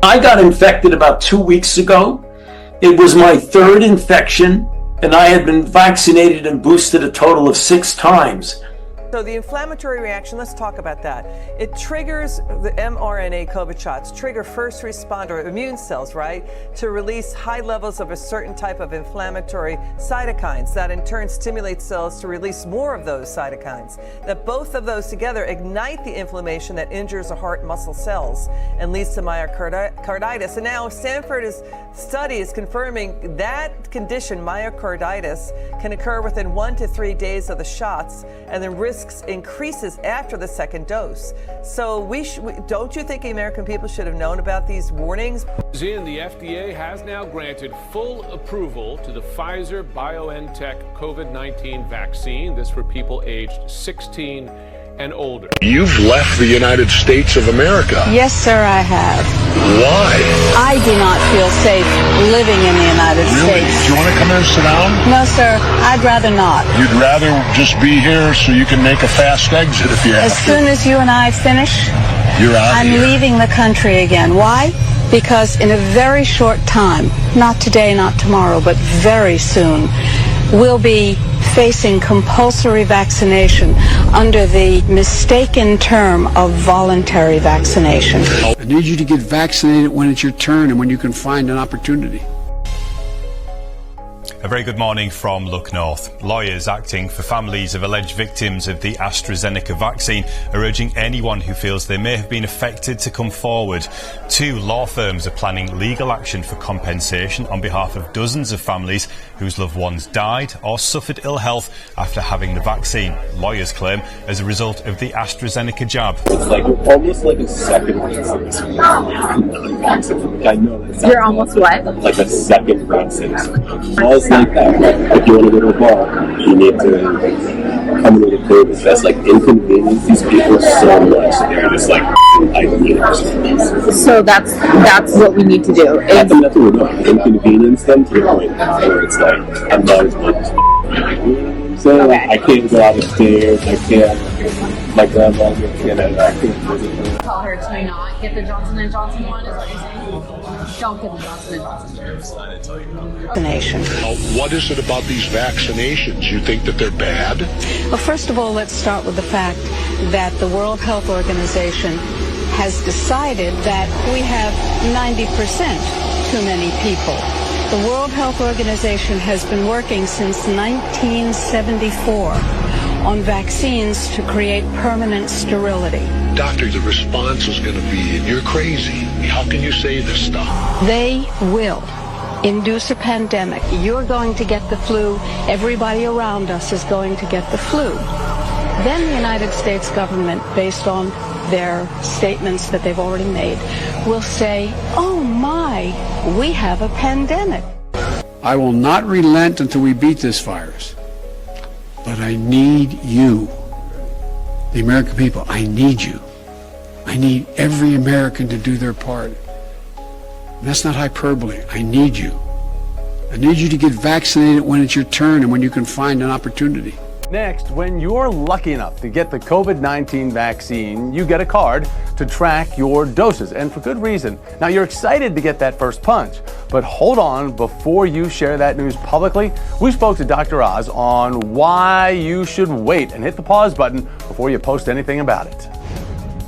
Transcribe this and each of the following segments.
I got infected about 2 weeks ago. It was my third infection, and I had been vaccinated and boosted a total of 6 times. So the inflammatory reaction, let's talk about that. It triggers the mRNA COVID shots, trigger first responder immune cells, right, to release high levels of a certain type of inflammatory cytokines that in turn stimulate cells to release more of those cytokines. That both of those together ignite the inflammation that injures the heart muscle cells and leads to myocarditis. And now Stanford's study is confirming that condition, myocarditis, can occur within 1 to 3 days of the shots, and the risk increases after the second dose. So don't you think the American people should have known about these warnings? The FDA has now granted full approval to the Pfizer-BioNTech COVID-19 vaccine. This for people aged 16 and older. You've left the United States of America. Yes, sir, I have. Why? I do not feel safe living in the United Really? States. Do you want to come in and sit down? No, sir, I'd rather not. You'd rather just be here so you can make a fast exit if you have As soon as you and I finish, You're out I'm here. leaving the country again. Why? Because in a very short time, not today, not tomorrow, but very soon, we'll be facing compulsory vaccination under the mistaken term of voluntary vaccination. I need you to get vaccinated when it's your turn and when you can find an opportunity. A very good morning from Look North. Lawyers acting for families of alleged victims of the AstraZeneca vaccine are urging anyone who feels they may have been affected to come forward. 2 law firms are planning legal action for compensation on behalf of dozens of families whose loved ones died or suffered ill health after having the vaccine, lawyers claim, as a result of the AstraZeneca jab. It's like almost like a second process. I know that. You're almost what? Like a second process. Almost like that. If you want to go to a bar, you need to come into the code. That's like inconvenience these people so much. They're just like, I need it. So that's what we need to do. That's what we're doing. Inconvenience them to the point where it's like, I'm not as much. So okay. I can't go out the stairs. I can't. My grandma's looking at it. I can't visit her. Tell her to not get the Johnson & Johnson one, is what you're saying? Don't get the Johnson & Johnson. Vaccination. What is it about these vaccinations? You think that they're bad? Well, first of all, let's start with the fact that the World Health Organization has decided that we have 90% too many people. The World Health Organization has been working since 1974 on vaccines to create permanent sterility. Doctor, the response is going to be, you're crazy. How can you say this stuff? They will induce a pandemic. You're going to get the flu. Everybody around us is going to get the flu. Then the United States government, based on their statements that they've already made, will say, oh my, we have a pandemic. I will not relent until we beat this virus. But I need you, the American people. I need you. I need every American to do their part. And that's not hyperbole. I need you. I need you to get vaccinated when it's your turn and when you can find an opportunity. Next, when you're lucky enough to get the COVID-19 vaccine, you get a card to track your doses, and for good reason. Now, you're excited to get that first punch, but hold on, before you share that news publicly, we spoke to Dr. Oz on why you should wait and hit the pause button before you post anything about it.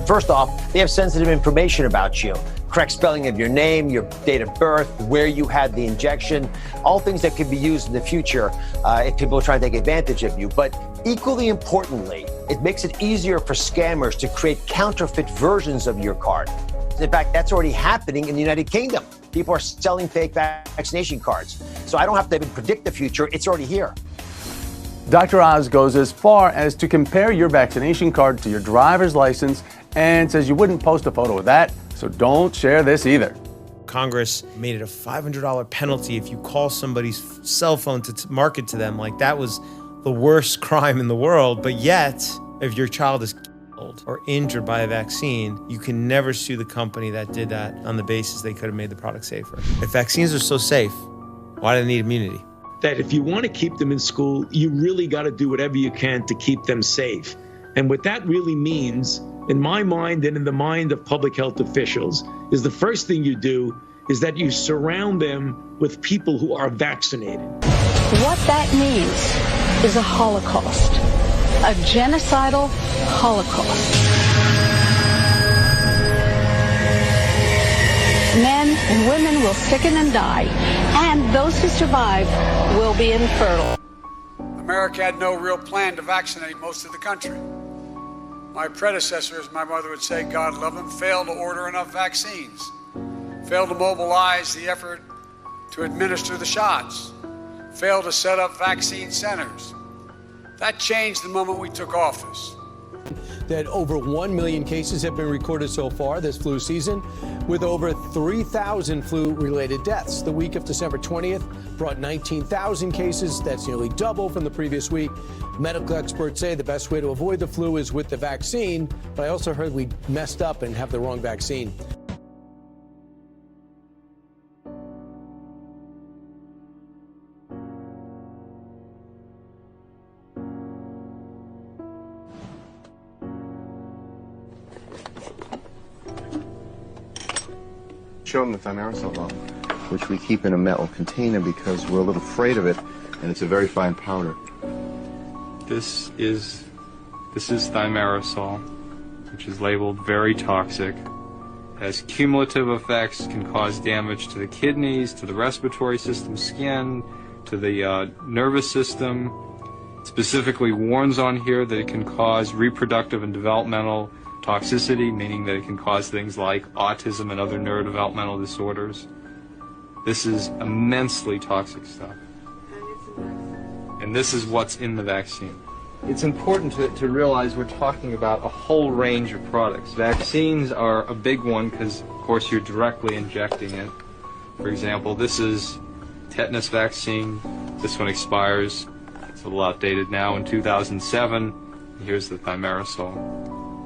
First off, they have sensitive information about you. Correct spelling of your name, your date of birth, where you had the injection, all things that could be used in the future if people are trying to take advantage of you. But equally importantly, it makes it easier for scammers to create counterfeit versions of your card. In fact, that's already happening in the United Kingdom. People are selling fake vaccination cards. So I don't have to even predict the future. It's already here. Dr. Oz goes as far as to compare your vaccination card to your driver's license and says you wouldn't post a photo of that, so don't share this either. Congress made it a $500 penalty if you call somebody's cell phone to market to them. Like, that was the worst crime in the world. But yet, if your child is killed or injured by a vaccine, you can never sue the company that did that on the basis they could have made the product safer. If vaccines are so safe, why do they need immunity? That if you want to keep them in school, you really got to do whatever you can to keep them safe. And what that really means in my mind and in the mind of public health officials, is the first thing you do is that you surround them with people who are vaccinated. What that means is a Holocaust, a genocidal Holocaust. Men and women will sicken and die, and those who survive will be infertile. America had no real plan to vaccinate most of the country. My predecessors, my mother would say, God love them, failed to order enough vaccines, failed to mobilize the effort to administer the shots, failed to set up vaccine centers. That changed the moment we took office. That over 1 million cases have been recorded so far this flu season, with over 3,000 flu-related deaths. The week of December 20th brought 19,000 cases. That's nearly double from the previous week. Medical experts say the best way to avoid the flu is with the vaccine, but I also heard we messed up and have the wrong vaccine. Show them the thimerosal bottle, which we keep in a metal container because we're a little afraid of it, and it's a very fine powder. This is thimerosal, which is labeled very toxic. Has cumulative effects, can cause damage to the kidneys, to the respiratory system, skin, to the nervous system. Specifically warns on here that it can cause reproductive and developmental toxicity, meaning that it can cause things like autism and other neurodevelopmental disorders. This is immensely toxic stuff. And this is what's in the vaccine. It's important to realize we're talking about a whole range of products. Vaccines are a big one because, of course, you're directly injecting it. For example, this is tetanus vaccine. This one expires, it's a little outdated now, in 2007. Here's the thimerosal.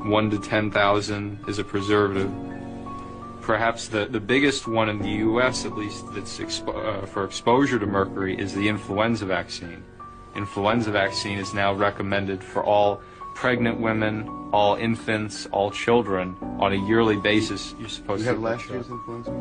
1 to 10,000 is a preservative. Perhaps the biggest one in the U.S., at least, that's for exposure to mercury is the influenza vaccine. Influenza vaccine is now recommended for all pregnant women, all infants, all children on a yearly basis. You're supposed to have last year's influenza?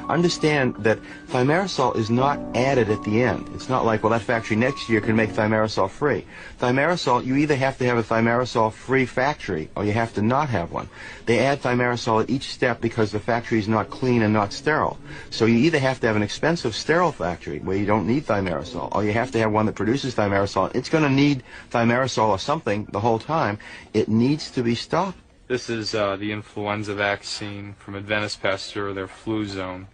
Understand that thimerosal is not added at the end. It's not like, well, that factory next year can make thimerosal free. Thimerosal, you either have to have a thimerosal free factory or you have to not have one. They add thimerosal at each step because the factory is not clean and not sterile. So you either have to have an expensive sterile factory where you don't need thimerosal, or you have to have one that produces thimerosal. It's going to need thimerosal or something the whole time. It needs to be stopped. This is the influenza vaccine from Adventist Pasteur, their flu zone.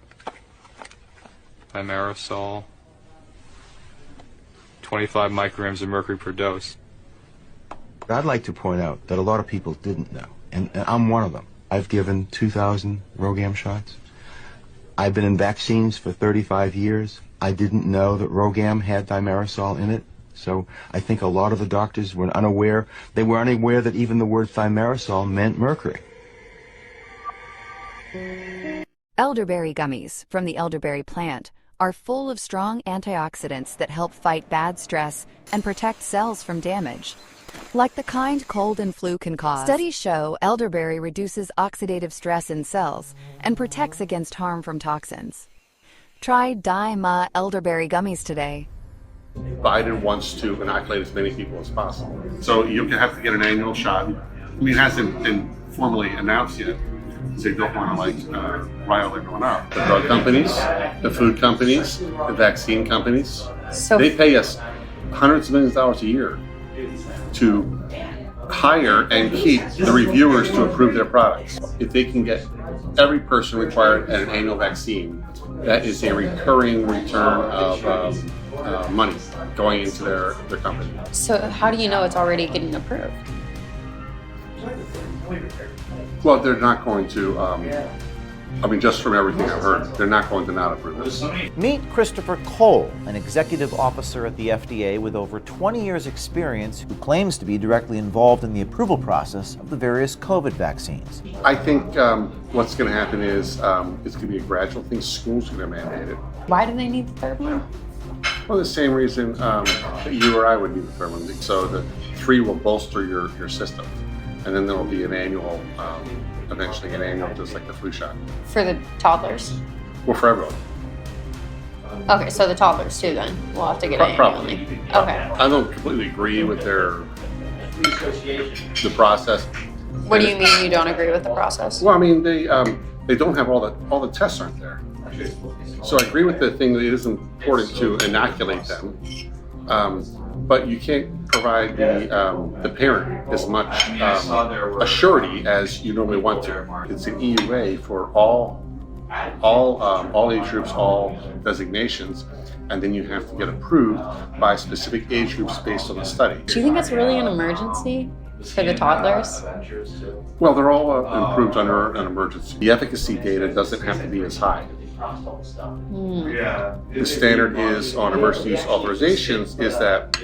Thimerosal, 25 micrograms of mercury per dose. I'd like to point out that a lot of people didn't know, and I'm one of them. I've given 2,000 Rogam shots. I've been in vaccines for 35 years. I didn't know that Rogam had thimerosal in it. So I think a lot of the doctors were unaware. They were unaware that even the word thimerosal meant mercury. Elderberry gummies from the elderberry plant are full of strong antioxidants that help fight bad stress and protect cells from damage, like the kind cold and flu can cause. Studies show elderberry reduces oxidative stress in cells and protects against harm from toxins. Try DYMA elderberry gummies today. Biden wants to inoculate as many people as possible. So you have to get an annual shot. I mean, it hasn't been formally announced yet. So they don't want to rile everyone up. The drug companies, the food companies, the vaccine companies, they pay us hundreds of millions of dollars a year to hire and keep the reviewers to approve their products. If they can get every person required at an annual vaccine, that is a recurring return of money going into their company. So how do you know it's already getting approved? Well, they're not going to, I mean, just from everything I've heard, they're not going to not approve this. Meet Christopher Cole, an executive officer at the FDA with over 20 years' experience who claims to be directly involved in the approval process of the various COVID vaccines. I think what's going to happen is it's going to be a gradual thing. Schools are going to mandate it. Why do they need the third one? Well, the same reason that you or I would need the third one. So the 3 will bolster your system. and then there will be an annual, eventually an annual, just like the flu shot. For the toddlers? Well, for everyone. Okay, so the toddlers too then. We'll have to get it annually. Okay. I don't completely agree with the process. What do you mean you don't agree with the process? Well, I mean, they don't have all the tests aren't there. So I agree with the thing that it is important to inoculate them, but you can't provide the parent as much a surety as you normally want to. It's an EUA for all age groups, all designations, and then you have to get approved by specific age groups based on the study. Do you think it's really an emergency for the toddlers? Well, they're all approved under an emergency. The efficacy data doesn't have to be as high. The standard is on emergency use authorizations is that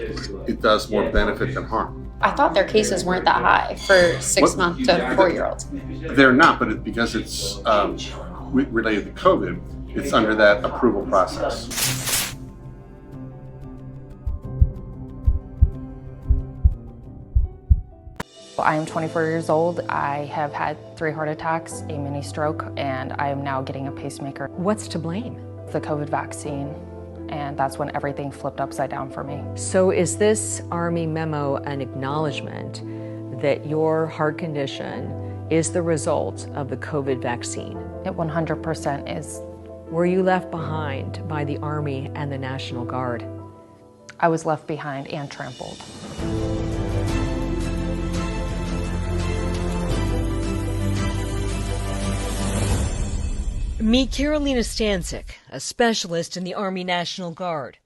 it does more benefit than harm. I thought their cases weren't that high for 6 month to 4-year-olds. They're not, but because it's related to COVID, it's under that approval process. I am 24 years old. I have had 3 heart attacks, a mini stroke, and I am now getting a pacemaker. What's to blame? The COVID vaccine, and that's when everything flipped upside down for me. So is this Army memo an acknowledgement that your heart condition is the result of the COVID vaccine? It 100% is. Were you left behind by the Army and the National Guard? I was left behind and trampled. Meet Carolina Stancic, a specialist in the Army National Guard.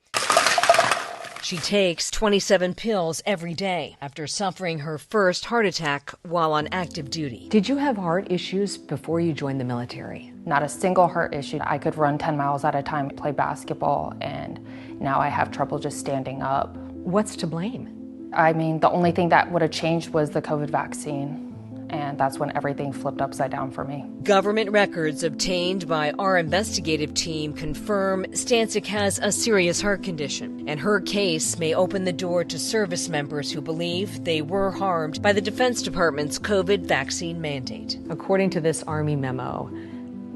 She takes 27 pills every day after suffering her first heart attack while on active duty. Did you have heart issues before you joined the military? Not a single heart issue. I could run 10 miles at a time, play basketball, and now I have trouble just standing up. What's to blame? I mean, the only thing that would have changed was the COVID vaccine. And that's when everything flipped upside down for me. Government records obtained by our investigative team confirm Stancic has a serious heart condition, and her case may open the door to service members who believe they were harmed by the Defense Department's COVID vaccine mandate. According to this Army memo,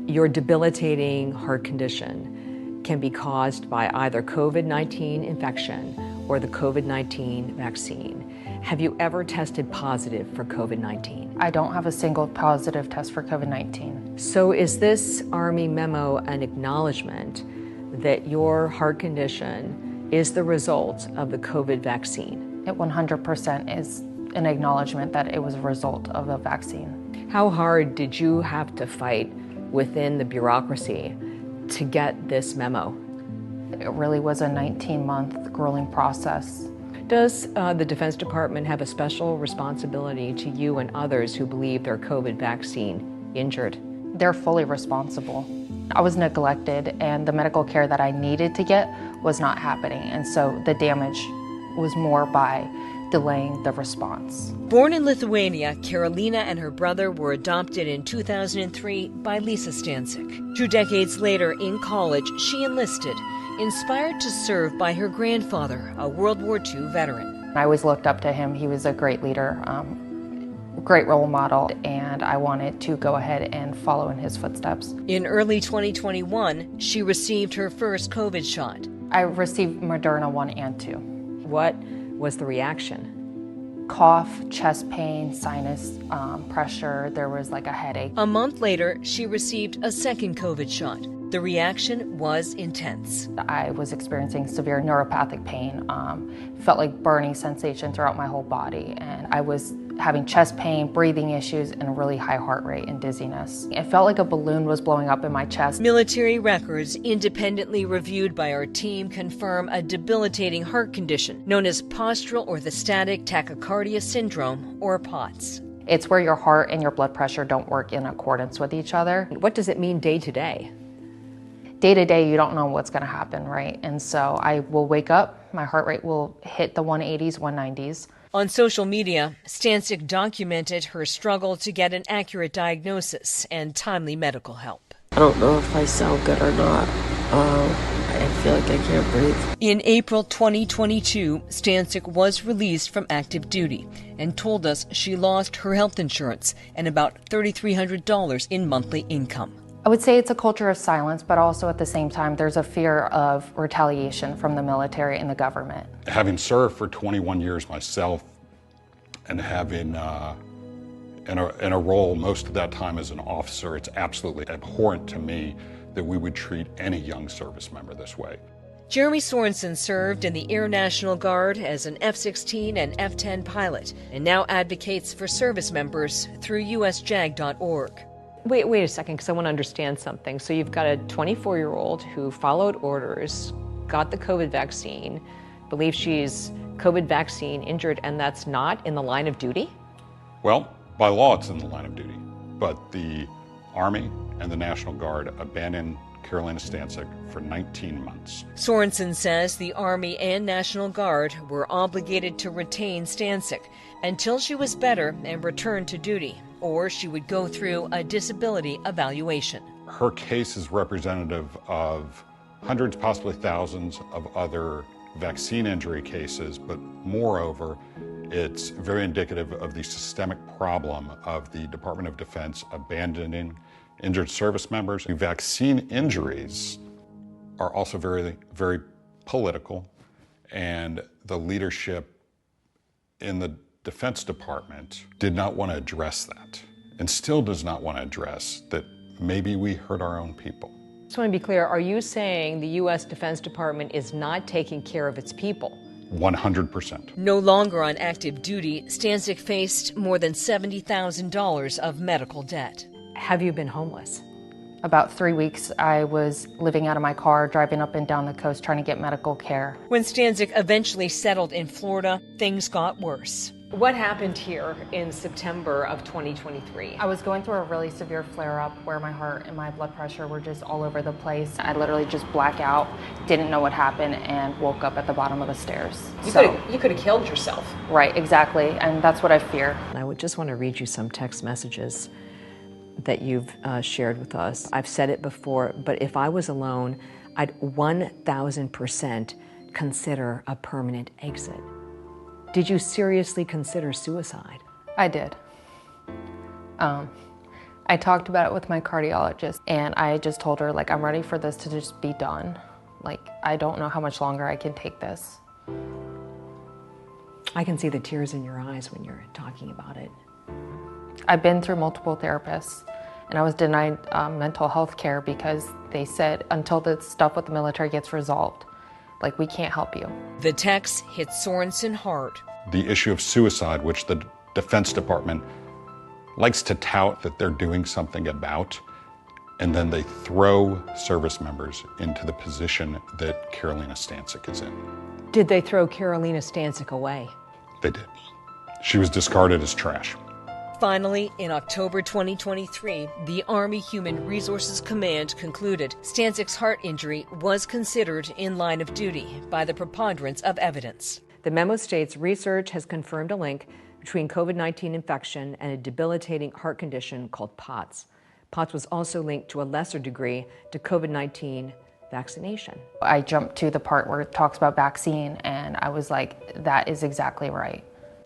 your debilitating heart condition can be caused by either COVID-19 infection or the COVID-19 vaccine. Have you ever tested positive for COVID-19? I don't have a single positive test for COVID-19. So is this Army memo an acknowledgement that your heart condition is the result of the COVID vaccine? It 100% is an acknowledgement that it was a result of a vaccine. How hard did you have to fight within the bureaucracy to get this memo? It really was a 19-month grueling process. Does the Defense Department have a special responsibility to you and others who believe their COVID vaccine injured? They're fully responsible. I was neglected, and the medical care that I needed to get was not happening, and so the damage was more by delaying the response. Born in Lithuania, Carolina and her brother were adopted in 2003 by Lisa Stancic. 2 decades later, in college, she enlisted, inspired to serve by her grandfather, a World War II veteran. I always looked up to him. He was a great leader, great role model, and I wanted to go ahead and follow in his footsteps. In early 2021, she received her first COVID shot. I received Moderna 1 and 2. What was the reaction? Cough, chest pain, sinus pressure. There was like a headache. A month later, she received a second COVID shot. The reaction was intense. I was experiencing severe neuropathic pain, felt like burning sensation throughout my whole body, and I was having chest pain, breathing issues, and a really high heart rate and dizziness. It felt like a balloon was blowing up in my chest. Military records independently reviewed by our team confirm a debilitating heart condition known as postural orthostatic tachycardia syndrome, or POTS. It's where your heart and your blood pressure don't work in accordance with each other. What does it mean day to day? Day to day, you don't know what's going to happen, right? And so I will wake up, my heart rate will hit the 180s, 190s. On social media, Stancic documented her struggle to get an accurate diagnosis and timely medical help. I don't know if I sound good or not. I feel like I can't breathe. In April 2022, Stancic was released from active duty and told us she lost her health insurance and about $3,300 in monthly income. I would say it's a culture of silence, but also at the same time, there's a fear of retaliation from the military and the government. Having served for 21 years myself and having in a role most of that time as an officer, it's absolutely abhorrent to me that we would treat any young service member this way. Jeremy Sorensen served in the Air National Guard as an F-16 and F-10 pilot and now advocates for service members through usjag.org. Wait a second, because I want to understand something. So you've got a 24-year-old who followed orders, got the COVID vaccine, believes she's COVID vaccine injured, and that's not in the line of duty? Well, by law it's in the line of duty, but the Army and the National Guard abandoned Carolina Stancic for 19 months. Sorensen says the Army and National Guard were obligated to retain Stancic until she was better and returned to duty, or she would go through a disability evaluation. Her case is representative of hundreds, possibly thousands of other vaccine injury cases, but moreover, it's very indicative of the systemic problem of the Department of Defense abandoning injured service members. Vaccine injuries are also very, very political, and the leadership in the Defense Department did not want to address that, and still does not want to address that maybe we hurt our own people. Just want to be clear, are you saying the U.S. Defense Department is not taking care of its people? 100%. No longer on active duty, Stancic faced more than $70,000 of medical debt. Have you been homeless? About 3 weeks, I was living out of my car, driving up and down the coast, trying to get medical care. When Stancic eventually settled in Florida, things got worse. What happened here in September of 2023? I was going through a really severe flare-up where my heart and my blood pressure were just all over the place. I literally just blacked out, didn't know what happened, and woke up at the bottom of the stairs. You could have killed yourself. Right, exactly, and that's what I fear. I would just want to read you some text messages that you've shared with us. I've said it before, but if I was alone, I'd 1,000% consider a permanent exit. Did you seriously consider suicide? I did. I talked about it with my cardiologist, and I just told her, like, I'm ready for this to just be done. Like, I don't know how much longer I can take this. I can see the tears in your eyes when you're talking about it. I've been through multiple therapists, and I was denied mental health care because they said until the stuff with the military gets resolved, like, we can't help you. The text hit Sorensen hard. The issue of suicide, which the Defense Department likes to tout that they're doing something about, and then they throw service members into the position that Carolina Stancic is in. Did they throw Carolina Stancic away? They did. She was discarded as trash. Finally, in October 2023, the Army Human Resources Command concluded Stancic's heart injury was considered in line of duty by the preponderance of evidence. The memo states research has confirmed a link between COVID-19 infection and a debilitating heart condition called POTS. POTS was also linked to a lesser degree to COVID-19 vaccination. I jumped to the part where it talks about vaccine, and I was like, that is exactly right.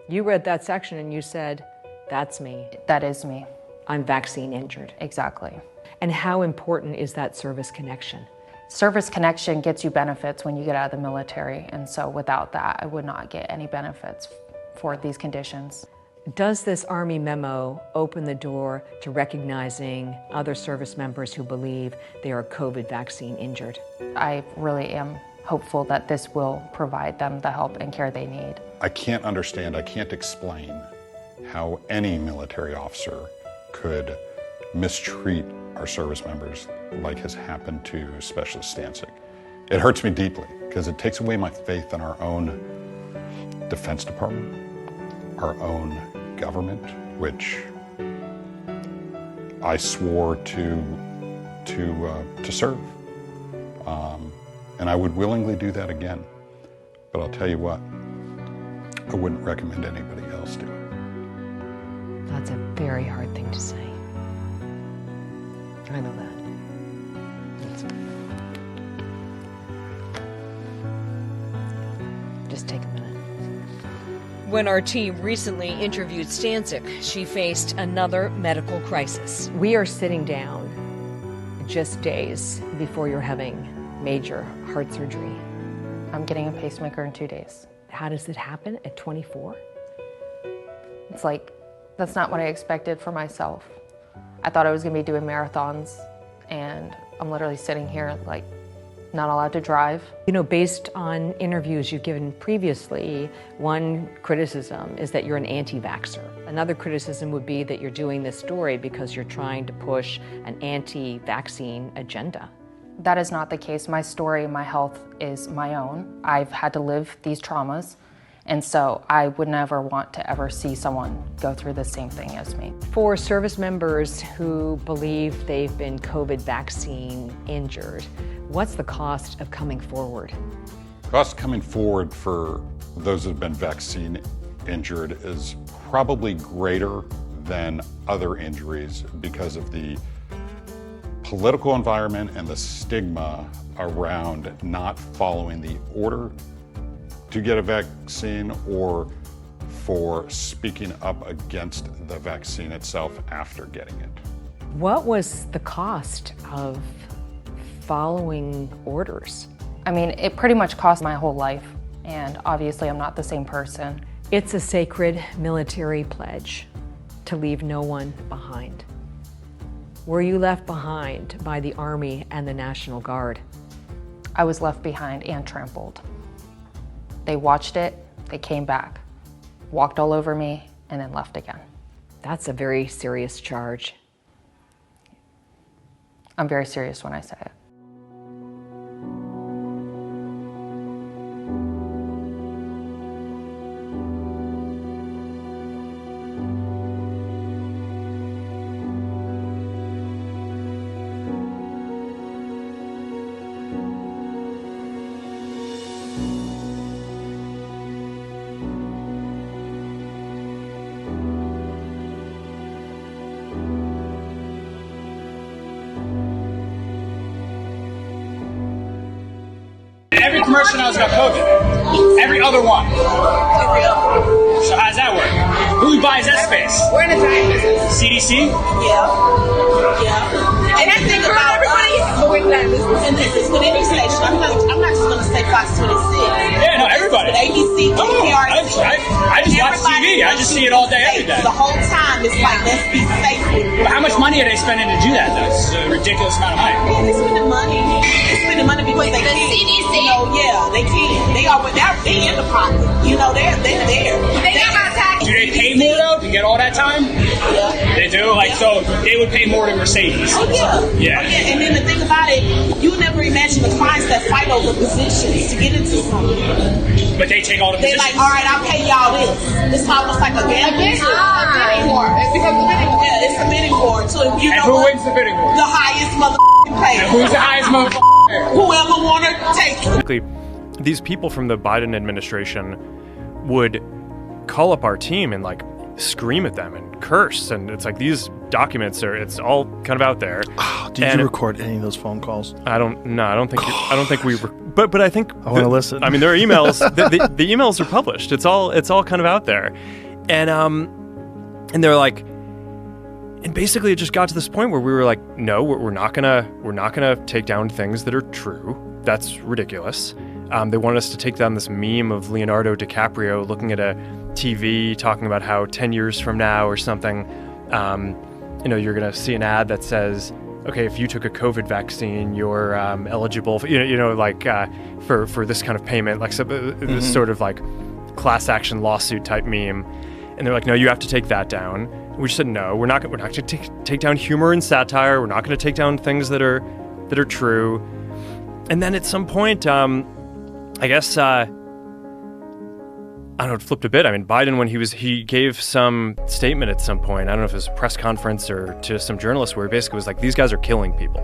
You read that section and you said, that's me. That is me. I'm vaccine injured. Exactly. And how important is that service connection? Service connection gets you benefits when you get out of the military, and so without that, I would not get any benefits for these conditions. Does this Army memo open the door to recognizing other service members who believe they are COVID vaccine injured? I really am hopeful that this will provide them the help and care they need. I can't understand, I can't explain how any military officer could mistreat our service members like has happened to Specialist Stancic. It hurts me deeply because it takes away my faith in our own Defense Department, our own government, which I swore to serve. And I would willingly do that again. But I'll tell you what, I wouldn't recommend anybody else do it. That's a very hard thing to say. I know that. just take a minute. When our team recently interviewed Stancic, she faced another medical crisis. We are sitting down just days before you're having major heart surgery. I'm getting a pacemaker in 2 days. How does it happen at 24? It's like, that's not what I expected for myself. I thought I was gonna be doing marathons, and I'm literally sitting here like not allowed to drive. You know, based on interviews you've given previously, one criticism is that you're an anti-vaxxer. Another criticism would be that you're doing this story because you're trying to push an anti-vaccine agenda. That is not the case. My story, my health is my own. I've had to live these traumas, and so I would never want to ever see someone go through the same thing as me. For service members who believe they've been COVID vaccine injured, what's the cost of coming forward? Cost coming forward for those who've been vaccine injured is probably greater than other injuries because of the political environment and the stigma around not following the order to get a vaccine or for speaking up against the vaccine itself after getting it. What was the cost of following orders? I mean, it pretty much cost my whole life, and obviously I'm not the same person. It's a sacred military pledge to leave no one behind. Were you left behind by the Army and the National Guard? I was left behind and trampled. They watched it, they came back, walked all over me, and then left again. That's a very serious charge. I'm very serious when I say it. Every commercial now has got COVID. Every other one. So how does that work? Who buys that space? We're in the giant business. CDC? Yeah. And I think about everybody, but we're in the giant business. And this is with any station. I'm not just going to say Fox 26. Yeah, no, everybody. With ABC, KPRC. I just watch TV. I just see it all day, every day. The whole time, it's like, let's be safe. But how much money are they spending to do that, though? It's a ridiculous amount of money. Yeah, they're spending money. They're spending money because they can. CDC. You know, yeah, they can. They are without being in the pocket. You know, they're there. They got my tax. Do they pay more, though, to get all that time? Yeah. They do? Like, so they would pay more to Mercedes. Oh, yeah. Yeah. And then the thing about it, you never imagine the clients that fight over positions to get into something. But they take all the They're positions. like, all right, I'll pay y'all this. It's almost like a gamble. A bidding war. It becomes a bidding war. Yeah, it's a bidding war. So if you And know who what? wins the bidding war? The highest paid. And who's the highest motherfucker? Whoever want to take it. These people from the Biden administration would call up our team and like scream at them and curse, and it's like these documents it's all kind of out there. Did you record any of those phone calls? I don't think we but I think I want to listen. I mean, there are emails. the emails are published. It's all kind of out there, and they're like, and basically it just got to this point where we were like, no, we're not gonna take down things that are true. That's ridiculous. They wanted us to take down this meme of Leonardo DiCaprio looking at a TV talking about how 10 years from now or something, you're going to see an ad that says, okay, if you took a COVID vaccine, you're eligible for, for this kind of payment, like this sort of like class action lawsuit type meme. And they're like, no, you have to take that down. We just said, no, we're not going to take down humor and satire. We're not going to take down things that are true. And then at some point, I guess, I don't know, it flipped a bit. I mean, Biden, when he gave some statement at some point, I don't know if it was a press conference or to some journalists, where he basically was like, these guys are killing people.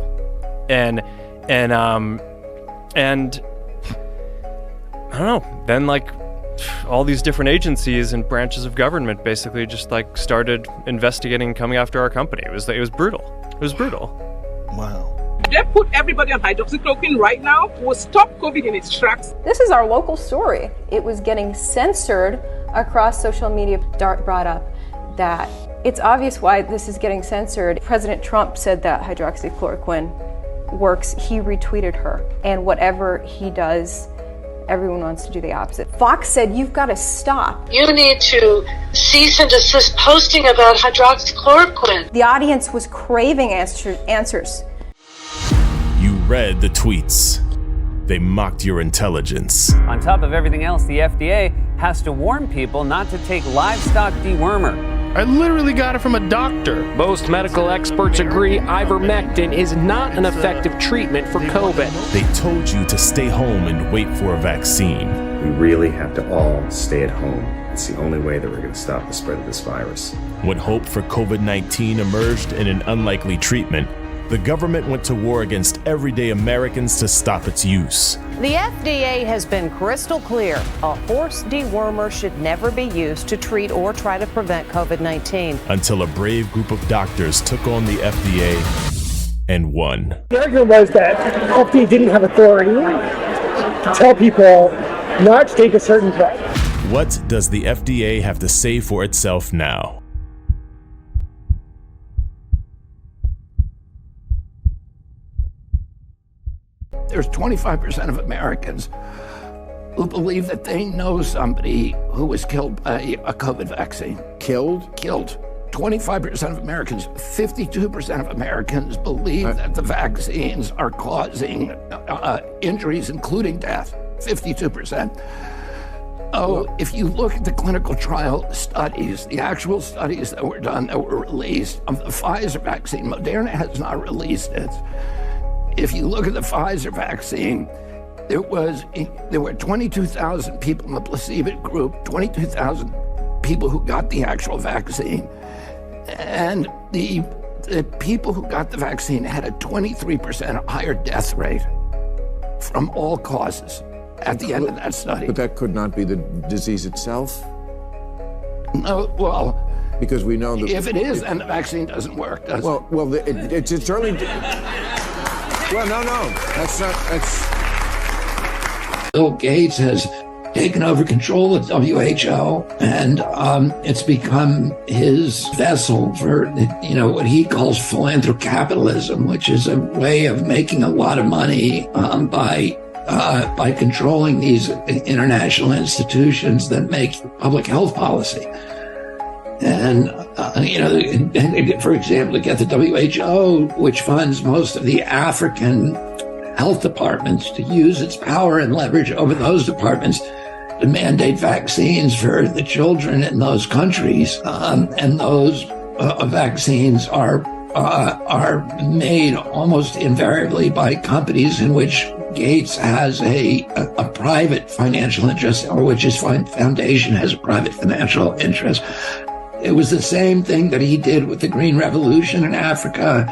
And I don't know, then like all these different agencies and branches of government basically just like started investigating, coming after our company. It was brutal. It was brutal. Wow. they put everybody on hydroxychloroquine right now, will stop COVID in its tracks. This is our local story. It was getting censored across social media. Dart brought up that it's obvious why this is getting censored. President Trump said that hydroxychloroquine works. He retweeted her. And whatever he does, everyone wants to do the opposite. Fox said, you've got to stop. You need to cease and desist posting about hydroxychloroquine. The audience was craving answers. You read the tweets. They mocked your intelligence. On top of everything else, the FDA has to warn people not to take livestock dewormer. I literally got it from a doctor. Most medical experts agree ivermectin is not an effective treatment for COVID. They told you to stay home and wait for a vaccine. We really have to all stay at home. It's the only way that we're going to stop the spread of this virus. When hope for COVID-19 emerged in an unlikely treatment, the government went to war against everyday Americans to stop its use. The FDA has been crystal clear. A horse dewormer should never be used to treat or try to prevent COVID-19. Until a brave group of doctors took on the FDA and won. The argument was that FDA didn't have authority to tell people not to take a certain drug. What does the FDA have to say for itself now? There's 25% of Americans who believe that they know somebody who was killed by a COVID vaccine. Killed? Killed. 25% of Americans, 52% of Americans believe that the vaccines are causing injuries, including death. 52%. Oh, if you look at the clinical trial studies, the actual studies that were done, that were released, of the Pfizer vaccine, Moderna has not released it. If you look at the Pfizer vaccine, there were 22,000 people in the placebo group, 22,000 people who got the actual vaccine. And the people who got the vaccine had a 23% higher death rate from all causes at the end of that study. But that could not be the disease itself? No, well, because we know that if it is, then the vaccine doesn't work, does it? Well, it's certainly. Well, no, that's not. Bill Gates has taken over control of WHO, and it's become his vessel for, what he calls philanthrocapitalism, which is a way of making a lot of money by controlling these international institutions that make public health policy. And, for example, to get the WHO, which funds most of the African health departments, to use its power and leverage over those departments to mandate vaccines for the children in those countries. And those vaccines are made almost invariably by companies in which Gates has a private financial interest, or which his foundation has a private financial interest. It was the same thing that he did with the Green Revolution in Africa.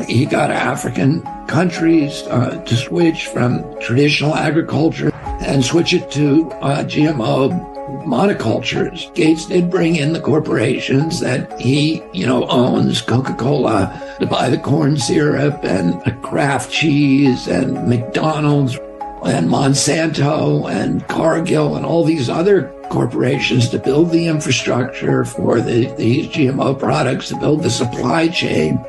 He got African countries to switch from traditional agriculture and switch it to GMO monocultures. Gates did bring in the corporations that he, owns, Coca-Cola, to buy the corn syrup and Kraft cheese and McDonald's and Monsanto and Cargill and all these other corporations to build the infrastructure for these GMO products, to build the supply chain,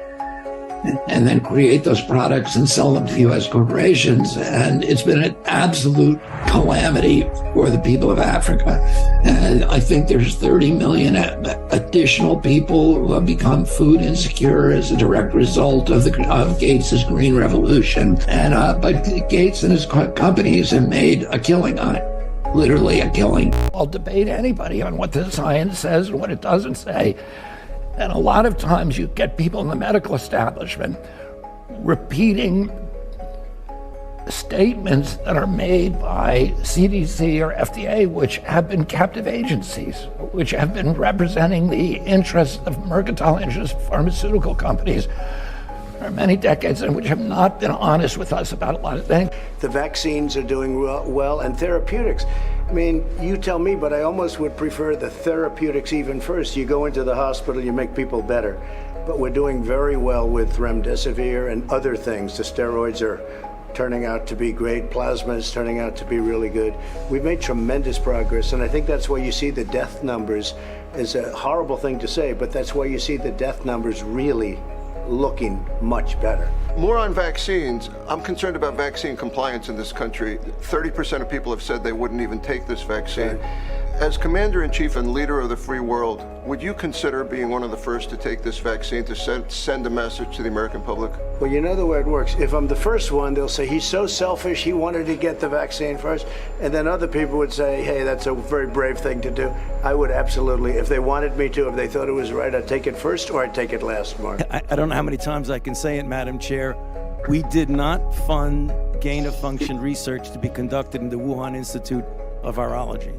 and then create those products and sell them to U.S. corporations. And it's been an absolute calamity for the people of Africa. And I think there's 30 million additional people who have become food insecure as a direct result of Gates's Green Revolution. And but Gates and his companies have made a killing on it. Literally a killing. I'll debate anybody on what the science says and what it doesn't say. And a lot of times you get people in the medical establishment repeating statements that are made by CDC or FDA, which have been captive agencies, which have been representing the interests of mercantile interests of pharmaceutical companies for many decades, and which have not been honest with us about a lot of things. The vaccines are doing well, and therapeutics. I mean, you tell me, but I almost would prefer the therapeutics even first. You go into the hospital, you make people better. but we're doing very well with remdesivir and other things. The steroids are turning out to be great. Plasma is turning out to be really good. We've made tremendous progress, and I think that's why you see the death numbers. Is a horrible thing to say, but that's why you see the death numbers really looking much better. More on vaccines. I'm concerned about vaccine compliance in this country. 30% of people have said they wouldn't even take this vaccine. As Commander-in-Chief and leader of the free world, would you consider being one of the first to take this vaccine to send a message to the American public? Well, you know the way it works. If I'm the first one, they'll say he's so selfish, he wanted to get the vaccine first. And then other people would say, hey, that's a very brave thing to do. I would absolutely, if they wanted me to, if they thought it was right, I'd take it first or I'd take it last, Mark. I don't know how many times I can say it, Madam Chair. We did not fund gain-of-function research to be conducted in the Wuhan Institute of Virology.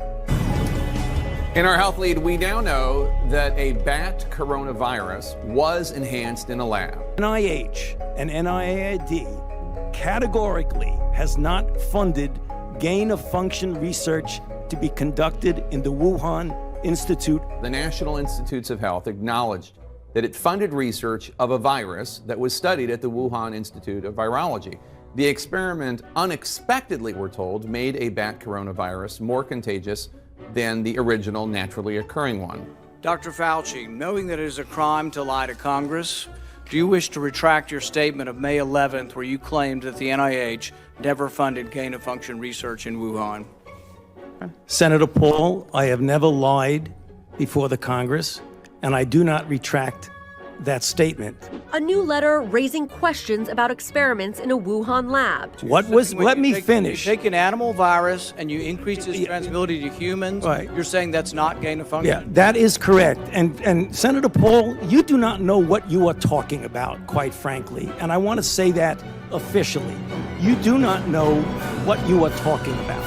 In our health lead, we now know that a bat coronavirus was enhanced in a lab. NIH and NIAID categorically has not funded gain-of-function research to be conducted in the Wuhan Institute. The National Institutes of Health acknowledged that it funded research of a virus that was studied at the Wuhan Institute of Virology. The experiment unexpectedly, we're told, made a bat coronavirus more contagious than the original naturally occurring one. Dr. Fauci, knowing that it is a crime to lie to Congress, do you wish to retract your statement of May 11th where you claimed that the NIH never funded gain-of-function research in Wuhan? Senator Paul, I have never lied before the Congress, and I do not retract that statement. A new letter raising questions about experiments in a Wuhan lab. Let me finish. You take an animal virus and you increase its transmissibility to humans. Right. You're saying that's not gain of function? Yeah, that is correct. And Senator Paul, you do not know what you are talking about, quite frankly. And I want to say that officially. You do not know what you are talking about.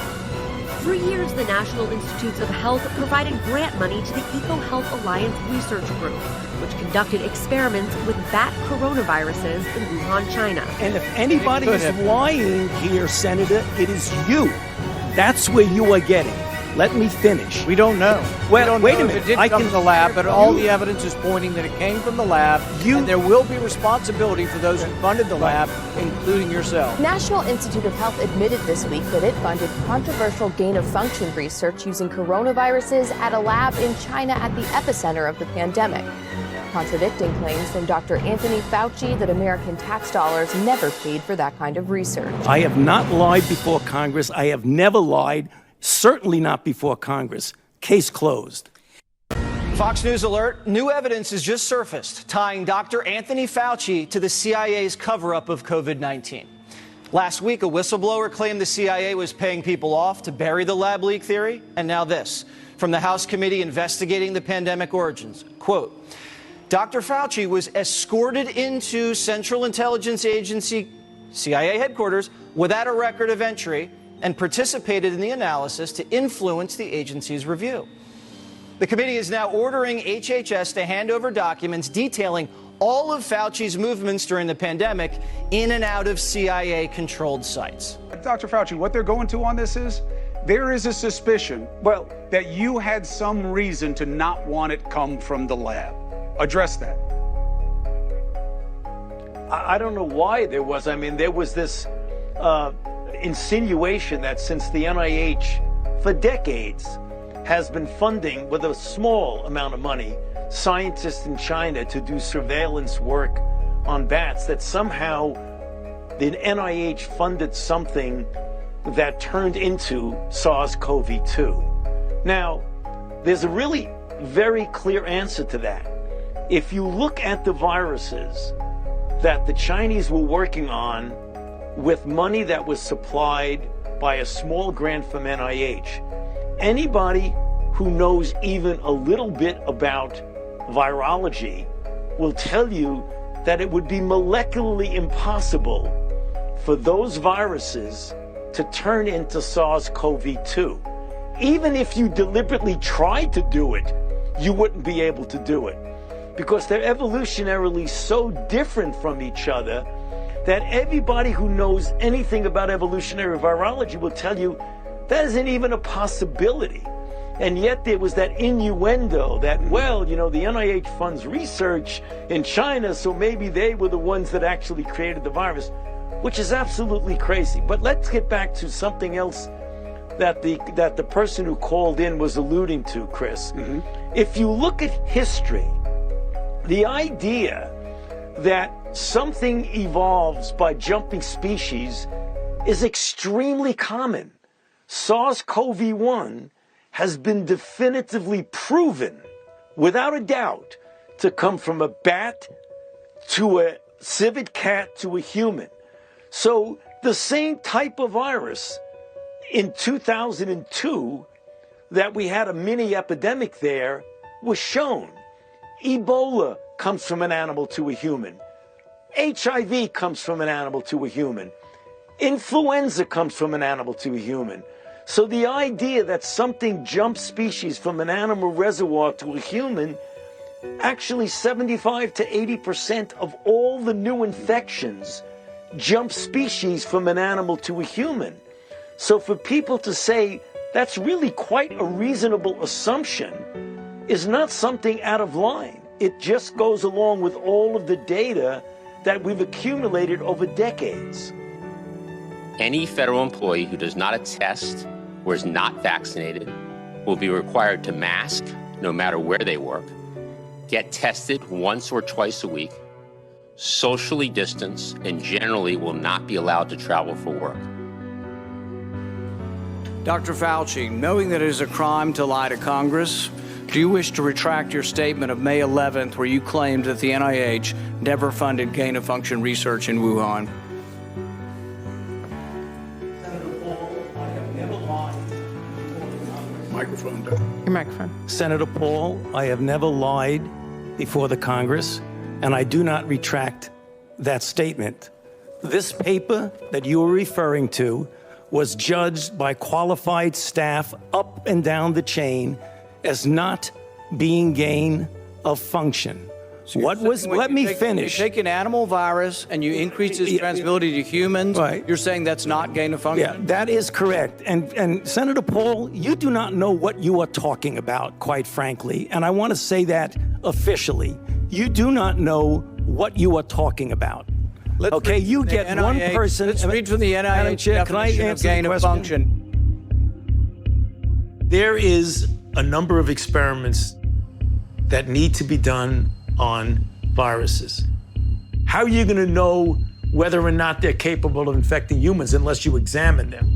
For years, the National Institutes of Health provided grant money to the EcoHealth Alliance Research Group, which conducted experiments with bat coronaviruses in Wuhan, China. And if anybody is lying here, Senator, it is you. That's where you are getting. Let me finish. We don't know. Well, wait a minute. It did come from the lab, but all the evidence is pointing that it came from the lab, and there will be responsibility for those who funded the lab, including yourself. National Institute of Health admitted this week that it funded controversial gain-of-function research using coronaviruses at a lab in China at the epicenter of the pandemic, contradicting claims from Dr. Anthony Fauci that American tax dollars never paid for that kind of research. I have not lied before Congress. I have never lied. Certainly not before Congress. Case closed. Fox News alert. New evidence has just surfaced tying Dr. Anthony Fauci to the CIA's cover-up of COVID-19. Last week, a whistleblower claimed the CIA was paying people off to bury the lab leak theory. And now this, from the House committee investigating the pandemic origins. Quote, Dr. Fauci was escorted into Central Intelligence Agency, CIA headquarters, without a record of entry, and participated in the analysis to influence the agency's review. The committee is now ordering HHS to hand over documents detailing all of Fauci's movements during the pandemic in and out of CIA-controlled sites. Dr. Fauci, what they're going to on this is, there is a suspicion, well, that you had some reason to not want it come from the lab. Address that. I don't know why there was. I mean, there was this insinuation that since the NIH for decades has been funding with a small amount of money scientists in China to do surveillance work on bats, that somehow the NIH funded something that turned into SARS-CoV-2. Now, there's a really very clear answer to that. If you look at the viruses that the Chinese were working on with money that was supplied by a small grant from NIH, anybody who knows even a little bit about virology will tell you that it would be molecularly impossible for those viruses to turn into SARS-CoV-2. Even if you deliberately tried to do it, you wouldn't be able to do it, because they're evolutionarily so different from each other that everybody who knows anything about evolutionary virology will tell you that isn't even a possibility. And yet there was that innuendo that, well, you know, the NIH funds research in China, so maybe they were the ones that actually created the virus, which is absolutely crazy. But let's get back to something else that the person who called in was alluding to, Chris. If you look at history, the idea that something evolves by jumping species is extremely common. SARS-CoV-1 has been definitively proven, without a doubt, to come from a bat to a civet cat to a human. So the same type of virus in 2002 that we had a mini epidemic there was shown. Ebola comes from an animal to a human. HIV comes from an animal to a human. Influenza comes from an animal to a human. So the idea that something jumps species from an animal reservoir to a human, actually 75 to 80% of all the new infections jump species from an animal to a human. So for people to say that's really quite a reasonable assumption is not something out of line. It just goes along with all of the data that we've accumulated over decades. Any federal employee who does not attest or is not vaccinated will be required to mask no matter where they work, get tested once or twice a week, socially distance, and generally will not be allowed to travel for work. Dr. Fauci, knowing that it is a crime to lie to Congress, do you wish to retract your statement of May 11th where you claimed that the NIH never funded gain-of-function research in Wuhan? Microphone. Your microphone. Senator Paul, I have never lied before the Congress, and I do not retract that statement. This paper that you were referring to was judged by qualified staff up and down the chain as not being gain of function. So let me finish. You take an animal virus and you increase its transmissibility to humans, right. You're saying that's not gain of function? Yeah, that is correct. And Senator Paul, you do not know what you are talking about, quite frankly. And I want to say that officially. You do not know what you are talking about. Okay, you get NIH, one person. Let's read from the NIH definition of gain of function. There is a number of experiments that need to be done on viruses. How are you going to know whether or not they're capable of infecting humans unless you examine them?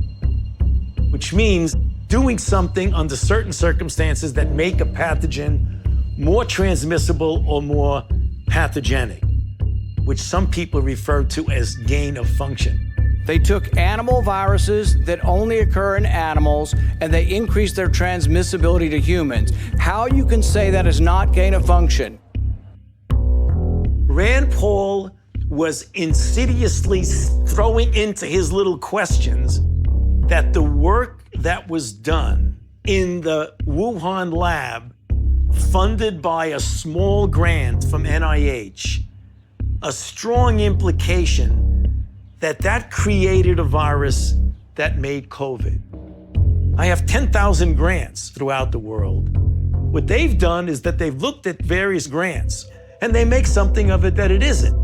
Which means doing something under certain circumstances that make a pathogen more transmissible or more pathogenic, which some people refer to as gain of function. They took animal viruses that only occur in animals and they increased their transmissibility to humans. How you can say that is not gain of function? Rand Paul was insidiously throwing into his little questions that the work that was done in the Wuhan lab, funded by a small grant from NIH, a strong implication that created a virus that made COVID. I have 10,000 grants throughout the world. What they've done is that they've looked at various grants and they make something of it that it isn't.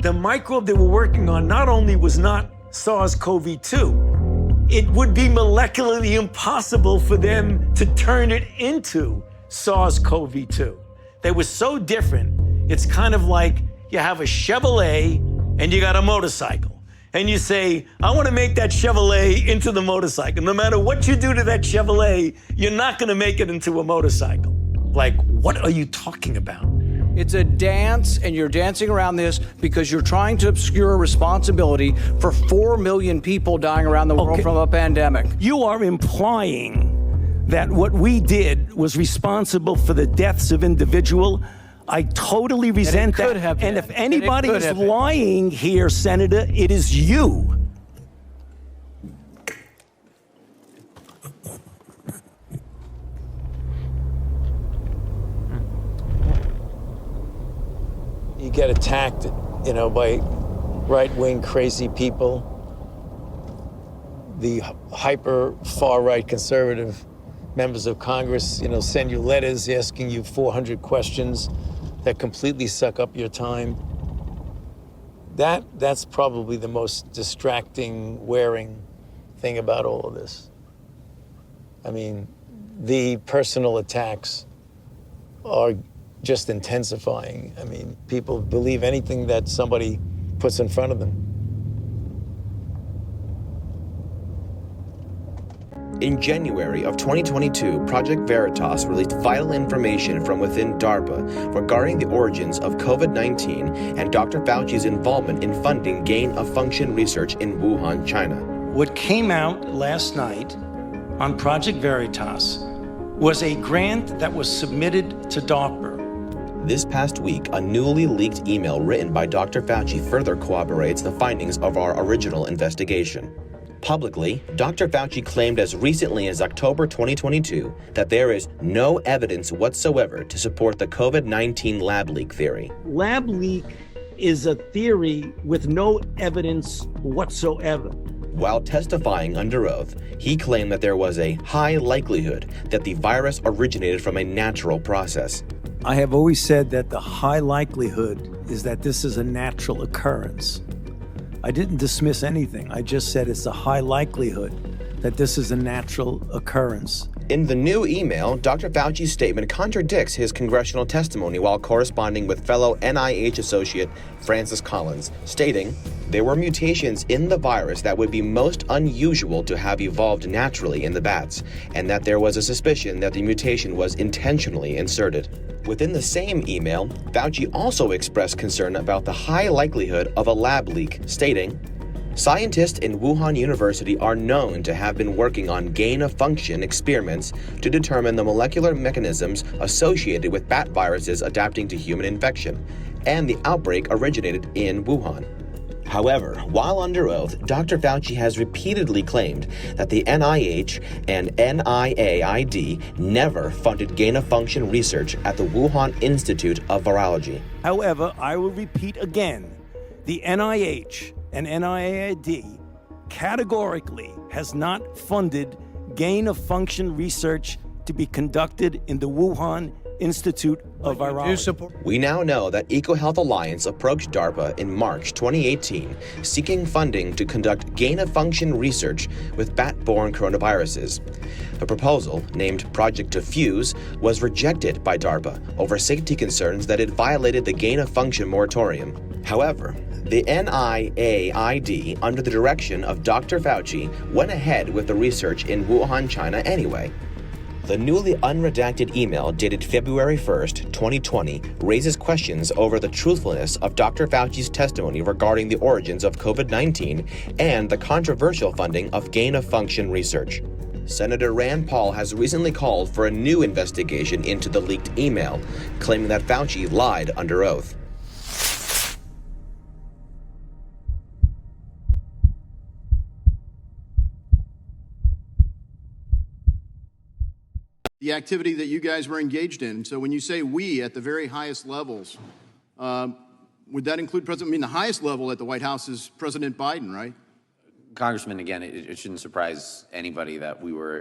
The microbe they were working on not only was not SARS-CoV-2, it would be molecularly impossible for them to turn it into SARS-CoV-2. They were so different, it's kind of like you have a Chevrolet and you got a motorcycle. And you say, I want to make that Chevrolet into the motorcycle. No matter what you do to that Chevrolet, you're not going to make it into a motorcycle. Like, what are you talking about? It's a dance, and you're dancing around this because you're trying to obscure responsibility for 4 million people dying around the world from a pandemic. You are implying that what we did was responsible for the deaths of individuals. I totally resent that. And if anybody is lying here, Senator, it is you. You get attacked, by right-wing crazy people, the hyper far-right conservative members of Congress, send you letters asking you 400 questions that completely suck up your time. That's probably the most distracting, wearing thing about all of this. I mean, the personal attacks are just intensifying. I mean, people believe anything that somebody puts in front of them. In January of 2022, Project Veritas released vital information from within DARPA regarding the origins of COVID-19 and Dr. Fauci's involvement in funding gain-of-function research in Wuhan, China. What came out last night on Project Veritas was a grant that was submitted to DARPA. This past week, a newly leaked email written by Dr. Fauci further corroborates the findings of our original investigation. Publicly, Dr. Fauci claimed as recently as October 2022 that there is no evidence whatsoever to support the COVID-19 lab leak theory. Lab leak is a theory with no evidence whatsoever. While testifying under oath, he claimed that there was a high likelihood that the virus originated from a natural process. I have always said that the high likelihood is that this is a natural occurrence. I didn't dismiss anything. I just said it's a high likelihood that this is a natural occurrence. In the new email, Dr. Fauci's statement contradicts his congressional testimony while corresponding with fellow NIH associate Francis Collins, stating, "There were mutations in the virus that would be most unusual to have evolved naturally in the bats, and that there was a suspicion that the mutation was intentionally inserted." Within the same email, Fauci also expressed concern about the high likelihood of a lab leak, stating, "Scientists in Wuhan University are known to have been working on gain-of-function experiments to determine the molecular mechanisms associated with bat viruses adapting to human infection, and the outbreak originated in Wuhan." However, while under oath, Dr. Fauci has repeatedly claimed that the NIH and NIAID never funded gain-of-function research at the Wuhan Institute of Virology. However, I will repeat again, the NIH and NIAID categorically has not funded gain-of-function research to be conducted in the Wuhan Institute of Virology. We now know that EcoHealth Alliance approached DARPA in March 2018, seeking funding to conduct gain-of-function research with bat-borne coronaviruses. The proposal, named Project Diffuse, was rejected by DARPA over safety concerns that it violated the gain-of-function moratorium. However, the NIAID, under the direction of Dr. Fauci, went ahead with the research in Wuhan, China anyway. The newly unredacted email dated February 1st, 2020, raises questions over the truthfulness of Dr. Fauci's testimony regarding the origins of COVID-19 and the controversial funding of gain-of-function research. Senator Rand Paul has recently called for a new investigation into the leaked email, claiming that Fauci lied under oath. The activity that you guys were engaged in. So when you say we at the very highest levels, would that include President? I mean, the highest level at the White House is President Biden, right? Congressman, again, it shouldn't surprise anybody that we were,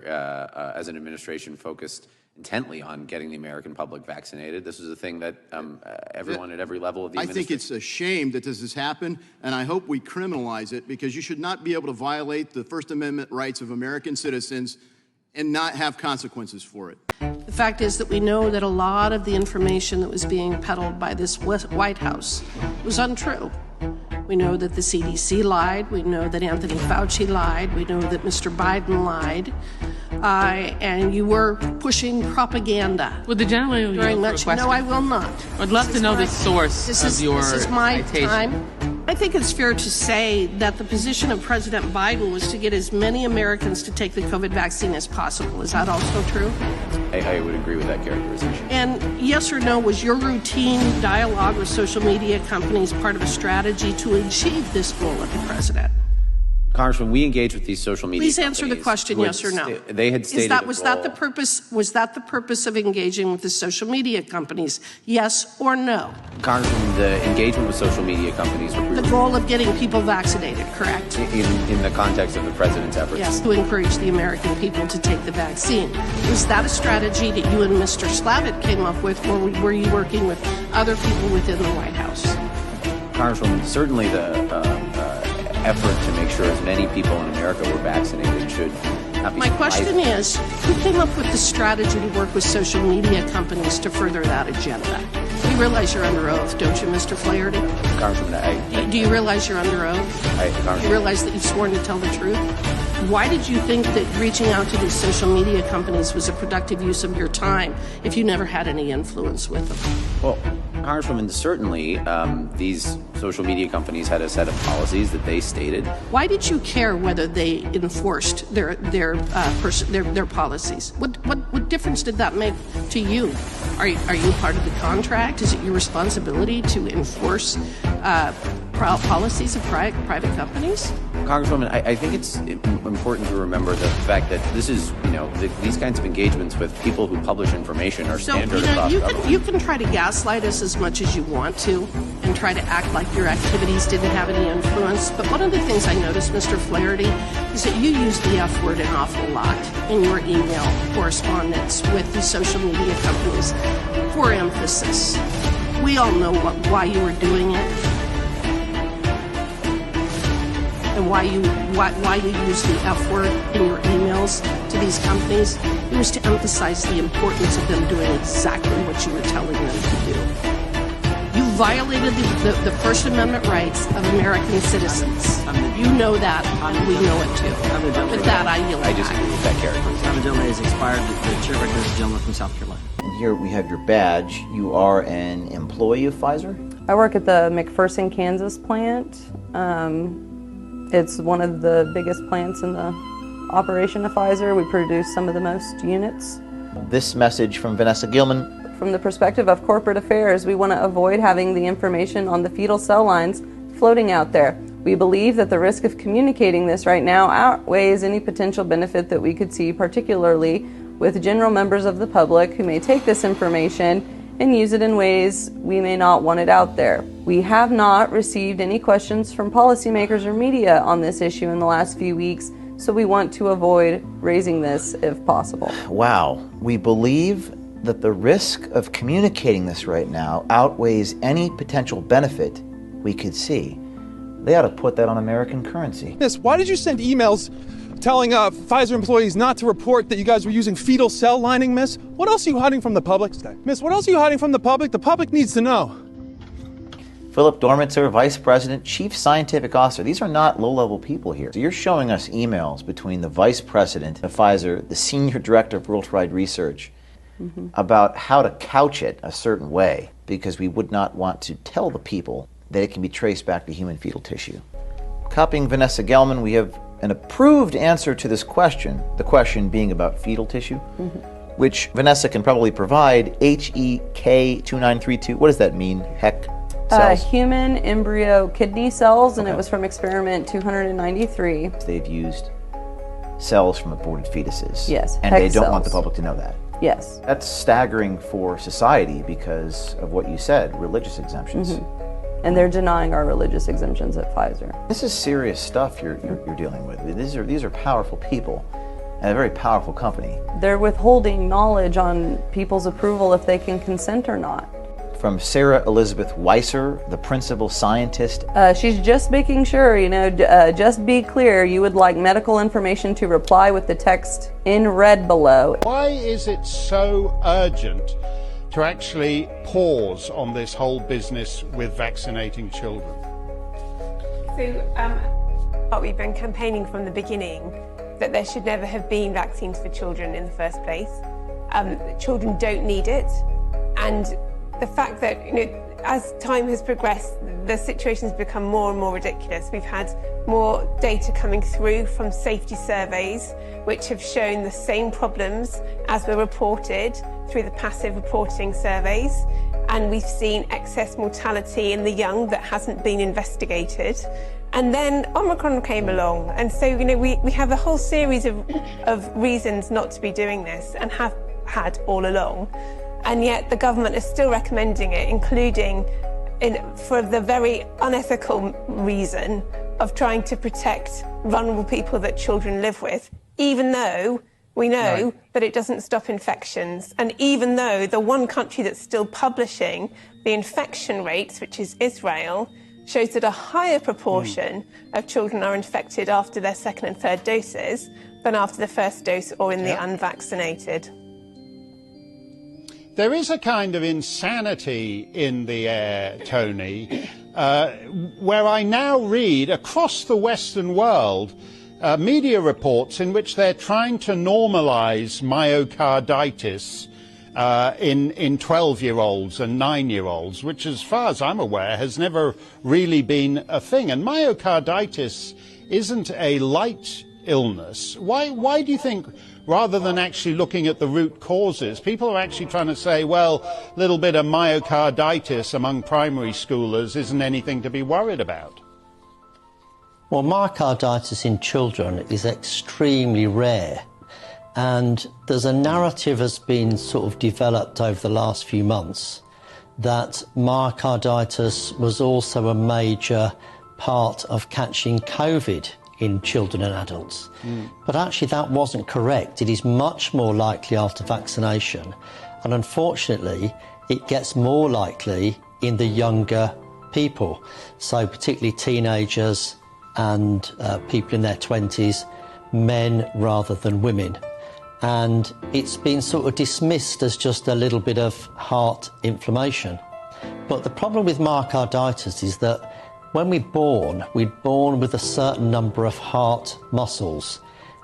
as an administration, focused intently on getting the American public vaccinated. This is a thing that everyone at every level of the administration... I think it's a shame that this has happened, and I hope we criminalize it, because you should not be able to violate the First Amendment rights of American citizens and not have consequences for it. The fact is that we know that a lot of the information that was being peddled by this White House was untrue. We know that the CDC lied. We know that Anthony Fauci lied. We know that Mr. Biden lied. And you were pushing propaganda. Would the gentleman very much? No, I will not. I'd love to know the source of your This is my citation. time. I think it's fair to say that the position of President Biden was to get as many Americans to take the COVID vaccine as possible. Is that also true? I would agree with that characterization. And yes or no, was your routine dialogue with social media companies part of a strategy to achieve this goal of the president? Congressman, we engage with these social media Please answer the companies question, who yes or no. They had stated Was that the purpose of engaging with the social media companies? Yes or no? Congressman, the engagement with social media companies The goal of getting people vaccinated, correct? in the context of the president's efforts. Yes, to encourage the American people to take the vaccine. Was that a strategy that you and Mr. Slavitt came up with, or were you working with other people within the White House? Congresswoman, certainly the effort to make sure as many people in America were vaccinated should not be. My question is, who came up with the strategy to work with social media companies to further that agenda? You realize you're under oath, don't you, Mr. Flaherty? Congresswoman, do you realize you're under oath? Do you realize that you've sworn to tell the truth? Why did you think that reaching out to these social media companies was a productive use of your time if you never had any influence with them? Well, Congresswoman, certainly these social media companies had a set of policies that they stated. Why did you care whether they enforced their policies? What difference did that make to you? Are you part of the contract? Is it your responsibility to enforce policies of private companies? Congresswoman, I think it's important to remember the fact that this is, these kinds of engagements with people who publish information are standard across government. You can try to gaslight us as much as you want to and try to act like your activities didn't have any influence. But one of the things I noticed, Mr. Flaherty, is that you use the F word an awful lot in your email correspondence with the social media companies for emphasis. We all know why you were doing it. And why you use the F word in your emails to these companies. It was to emphasize the importance of them doing exactly what you were telling them to do. You violated the First Amendment rights of American citizens. You know that, and we know it too. With that, I yield back. I disagree with that characterization. Time of gentleman has expired. The chair recognizes the gentleman from South Carolina. And here we have your badge. You are an employee of Pfizer? I work at the McPherson, Kansas plant. It's one of the biggest plants in the operation of Pfizer. We produce some of the most units. This message from Vanessa Gilman. From the perspective of corporate affairs, we want to avoid having the information on the fetal cell lines floating out there. We believe that the risk of communicating this right now outweighs any potential benefit that we could see, particularly with general members of the public who may take this information and use it in ways we may not want it out there. We have not received any questions from policymakers or media on this issue in the last few weeks, so we want to avoid raising this if possible. Wow. We believe that the risk of communicating this right now outweighs any potential benefit we could see. They ought to put that on American currency. Why did you send emails telling Pfizer employees not to report that you guys were using fetal cell lining, miss? What else are you hiding from the public? Miss, what else are you hiding from the public? The public needs to know. Philip Dormitzer, Vice President, Chief Scientific Officer. These are not low-level people here. So you're showing us emails between the Vice President of Pfizer, the Senior Director of Worldwide Research, about how to couch it a certain way, because we would not want to tell the people that it can be traced back to human fetal tissue. Copying Vanessa Gelman, we have an approved answer to this question, the question being about fetal tissue, which Vanessa can probably provide, HEK2932. What does that mean, HEK cells? Human embryo kidney cells, and it was from experiment 293. They've used cells from aborted fetuses. Yes, and they don't want the public to know that. Yes. That's staggering for society because of what you said, religious exemptions. And they're denying our religious exemptions at Pfizer. This is serious stuff you're dealing with. These are powerful people and a very powerful company. They're withholding knowledge on people's approval if they can consent or not. From Sarah Elizabeth Weiser, the principal scientist. She's just making sure, just be clear, you would like medical information to reply with the text in red below. Why is it so urgent to actually pause on this whole business with vaccinating children? So, we've been campaigning from the beginning that there should never have been vaccines for children in the first place. Children don't need it, and the fact that, as time has progressed, the situation has become more and more ridiculous. We've had more data coming through from safety surveys, which have shown the same problems as were reported through the passive reporting surveys. And we've seen excess mortality in the young that hasn't been investigated. And then Omicron came along. And so, you know, we have a whole series of reasons not to be doing this and have had all along. And yet the government is still recommending it, including for the very unethical reason of trying to protect vulnerable people that children live with, even though we know that it doesn't stop infections. And even though the one country that's still publishing the infection rates, which is Israel, shows that a higher proportion of children are infected after their second and third doses than after the first dose or in the unvaccinated. There is a kind of insanity in the air, Tony, where I now read across the Western world media reports in which they're trying to normalize myocarditis in 12-year-olds and 9-year-olds, which, as far as I'm aware, has never really been a thing. And myocarditis isn't a light illness. Why do you think, rather than actually looking at the root causes, people are actually trying to say, well, a little bit of myocarditis among primary schoolers isn't anything to be worried about? Well, myocarditis in children is extremely rare. And there's a narrative that's been sort of developed over the last few months that myocarditis was also a major part of catching COVID in children and adults. But actually that wasn't correct. It is much more likely after vaccination. And unfortunately, it gets more likely in the younger people. So particularly teenagers and people in their 20s, men rather than women. And it's been sort of dismissed as just a little bit of heart inflammation. But the problem with myocarditis is that when we're born with a certain number of heart muscles.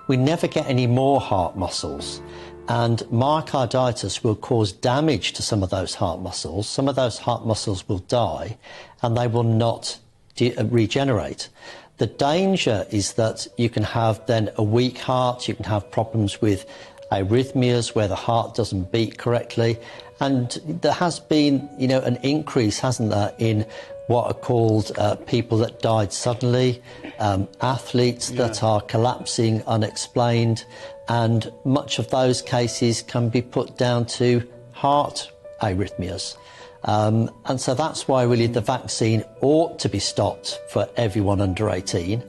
We never get any more heart muscles. And myocarditis will cause damage to some of those heart muscles. Some of those heart muscles will die and they will not regenerate. The danger is that you can have then a weak heart, you can have problems with arrhythmias where the heart doesn't beat correctly. And there has been, you know, an increase, hasn't there, in what are called people that died suddenly, athletes that are collapsing unexplained, and much of those cases can be put down to heart arrhythmias. And so that's why really the vaccine ought to be stopped for everyone under 18.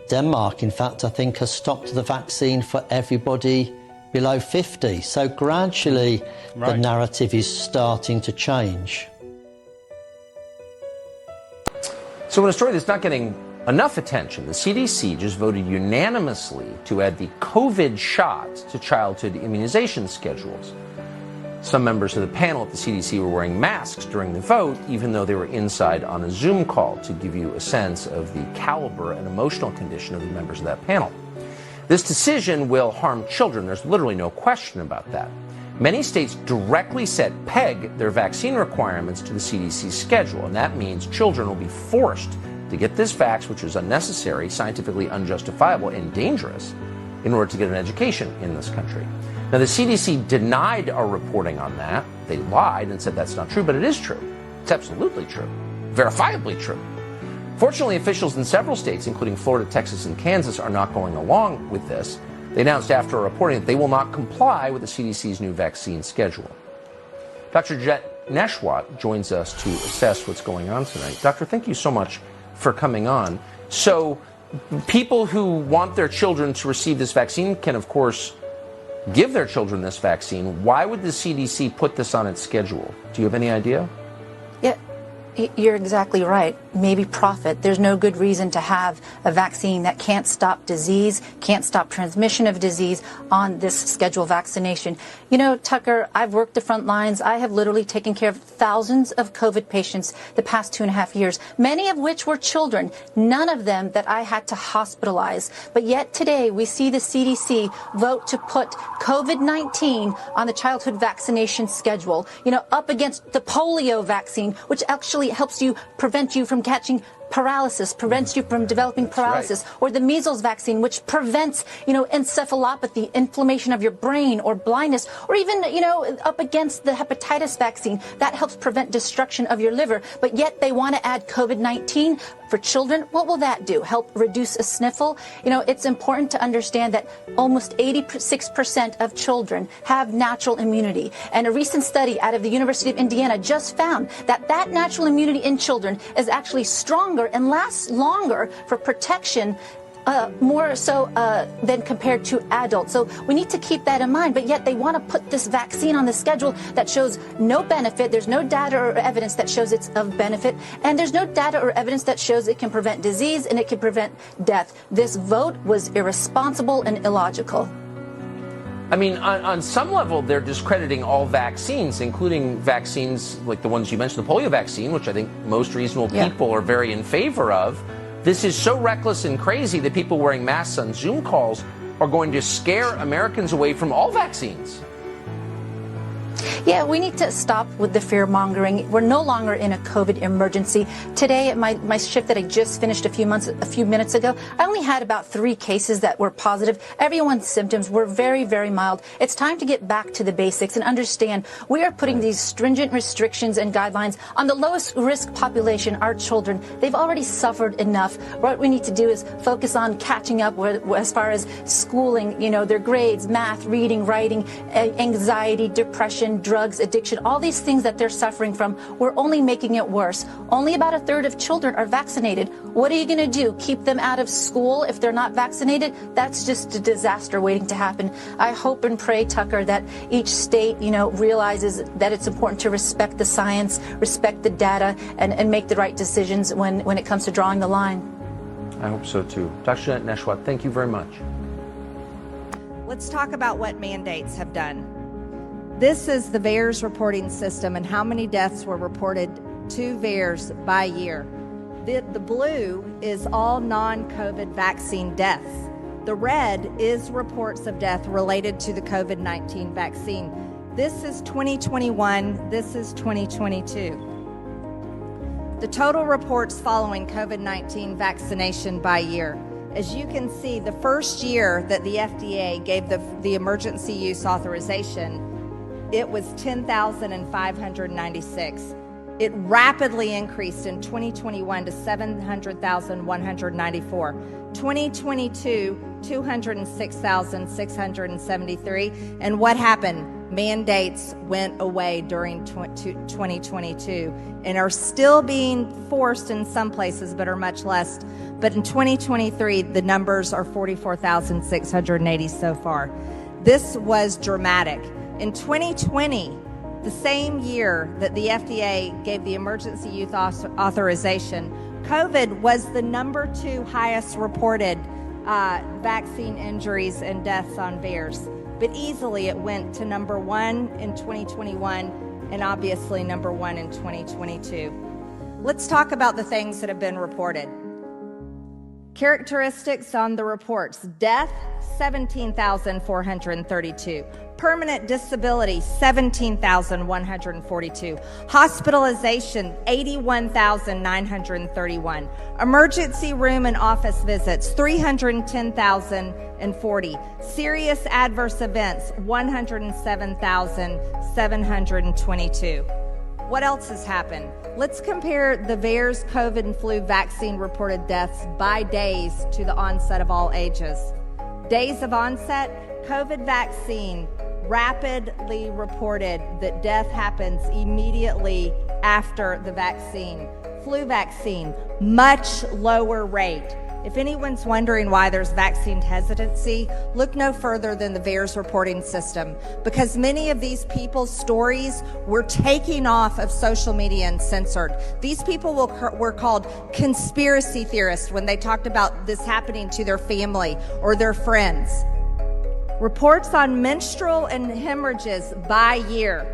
Denmark, in fact, I think has stopped the vaccine for everybody below 50. So gradually the narrative is starting to change. So in a story that's not getting enough attention, the CDC just voted unanimously to add the COVID shots to childhood immunization schedules. Some members of the panel at the CDC were wearing masks during the vote, even though they were inside on a Zoom call, to give you a sense of the caliber and emotional condition of the members of that panel. This decision will harm children. There's literally no question about that. Many states directly peg their vaccine requirements to the CDC schedule, and that means children will be forced to get this vax, which is unnecessary, scientifically unjustifiable, and dangerous, in order to get an education in this country. Now, the CDC denied our reporting on that. They lied and said that's not true, but it is true. It's absolutely true, verifiably true. Fortunately, officials in several states, including Florida, Texas, and Kansas, are not going along with this. They announced after reporting that they will not comply with the CDC's new vaccine schedule. Dr. Jet Neshwat joins us to assess what's going on tonight. Doctor, thank you so much for coming on. So people who want their children to receive this vaccine can, of course, give their children this vaccine. Why would the CDC put this on its schedule? Do you have any idea? Yeah, you're exactly right. Maybe profit. There's no good reason to have a vaccine that can't stop disease, can't stop transmission of disease on this scheduled vaccination. You know, Tucker, I've worked the front lines. I have literally taken care of thousands of COVID patients the past 2.5 years, many of which were children, none of them that I had to hospitalize. But yet today we see the CDC vote to put COVID-19 on the childhood vaccination schedule, you know, up against the polio vaccine, which actually helps you prevent you from catching paralysis, prevents you from developing paralysis, or the measles vaccine, which prevents, encephalopathy, inflammation of your brain, or blindness, or even, up against the hepatitis vaccine. That helps prevent destruction of your liver. But yet they want to add COVID-19 for children. What will that do? Help reduce a sniffle? It's important to understand that almost 86% of children have natural immunity. And a recent study out of the University of Indiana just found that natural immunity in children is actually stronger and lasts longer for protection, more so than compared to adults. So we need to keep that in mind, but yet they want to put this vaccine on the schedule that shows no benefit. There's no data or evidence that shows it's of benefit, and there's no data or evidence that shows it can prevent disease and it can prevent death. This vote was irresponsible and illogical. I mean, on some level, they're discrediting all vaccines, including vaccines like the ones you mentioned, the polio vaccine, which I think most reasonable people are very in favor of. This is so reckless and crazy that people wearing masks on Zoom calls are going to scare Americans away from all vaccines. Yeah, we need to stop with the fear mongering. We're no longer in a COVID emergency. Today, at my shift that I just finished a few minutes ago, I only had about 3 cases that were positive. Everyone's symptoms were very, very mild. It's time to get back to the basics and understand we are putting these stringent restrictions and guidelines on the lowest risk population, our children. They've already suffered enough. What we need to do is focus on catching up as far as schooling, their grades, math, reading, writing, anxiety, depression, drugs, addiction, all these things that they're suffering from. We're only making it worse. Only about a third of children are vaccinated. What are you going to do? Keep them out of school if they're not vaccinated? That's just a disaster waiting to happen. I hope and pray, Tucker, that each state, realizes that it's important to respect the science, respect the data, and make the right decisions when it comes to drawing the line. I hope so too. Dr. Jeanette Nesheiwat, thank you very much. Let's talk about what mandates have done. This is the VAERS reporting system and how many deaths were reported to VAERS by year. The blue is all non-COVID vaccine deaths. The red is reports of death related to the COVID-19 vaccine. This is 2021, this is 2022. The total reports following COVID-19 vaccination by year. As you can see, the first year that the FDA gave the emergency use authorization, it was 10,596. It rapidly increased in 2021 to 700,194. 2022, 206,673. And what happened? Mandates went away during 2022 and are still being forced in some places, but are much less. But in 2023, the numbers are 44,680 so far. This was dramatic. In 2020, the same year that the FDA gave the emergency use authorization, COVID was the #2 highest reported vaccine injuries and deaths on VAERS. But easily it went to #1 in 2021 and obviously #1 in 2022. Let's talk about the things that have been reported. Characteristics on the reports. Death, 17,432. Permanent disability, 17,142. Hospitalization, 81,931. Emergency room and office visits, 310,040. Serious adverse events, 107,722. What else has happened? Let's compare the VAERS COVID and flu vaccine reported deaths by days to the onset of all ages. Days of onset, COVID vaccine rapidly reported that death happens immediately after the vaccine. Flu vaccine, much lower rate. If anyone's wondering why there's vaccine hesitancy, look no further than the VAERS reporting system, because many of these people's stories were taken off of social media and censored. These people were called conspiracy theorists when they talked about this happening to their family or their friends. Reports on menstrual and hemorrhages by year.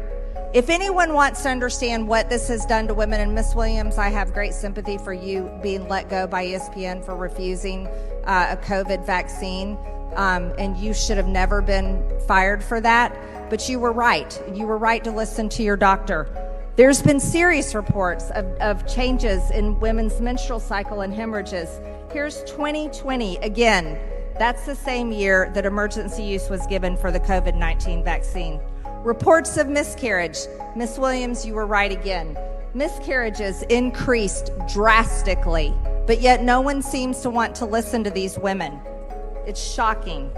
If anyone wants to understand what this has done to women, and Ms. Williams, I have great sympathy for you being let go by ESPN for refusing a COVID vaccine, and you should have never been fired for that, but you were right. You were right to listen to your doctor. There's been serious reports of changes in women's menstrual cycle and hemorrhages. Here's 2020 again. That's the same year that emergency use was given for the COVID-19 vaccine. Reports of miscarriage. Ms. Williams, you were right again. Miscarriages increased drastically, but yet no one seems to want to listen to these women. It's shocking.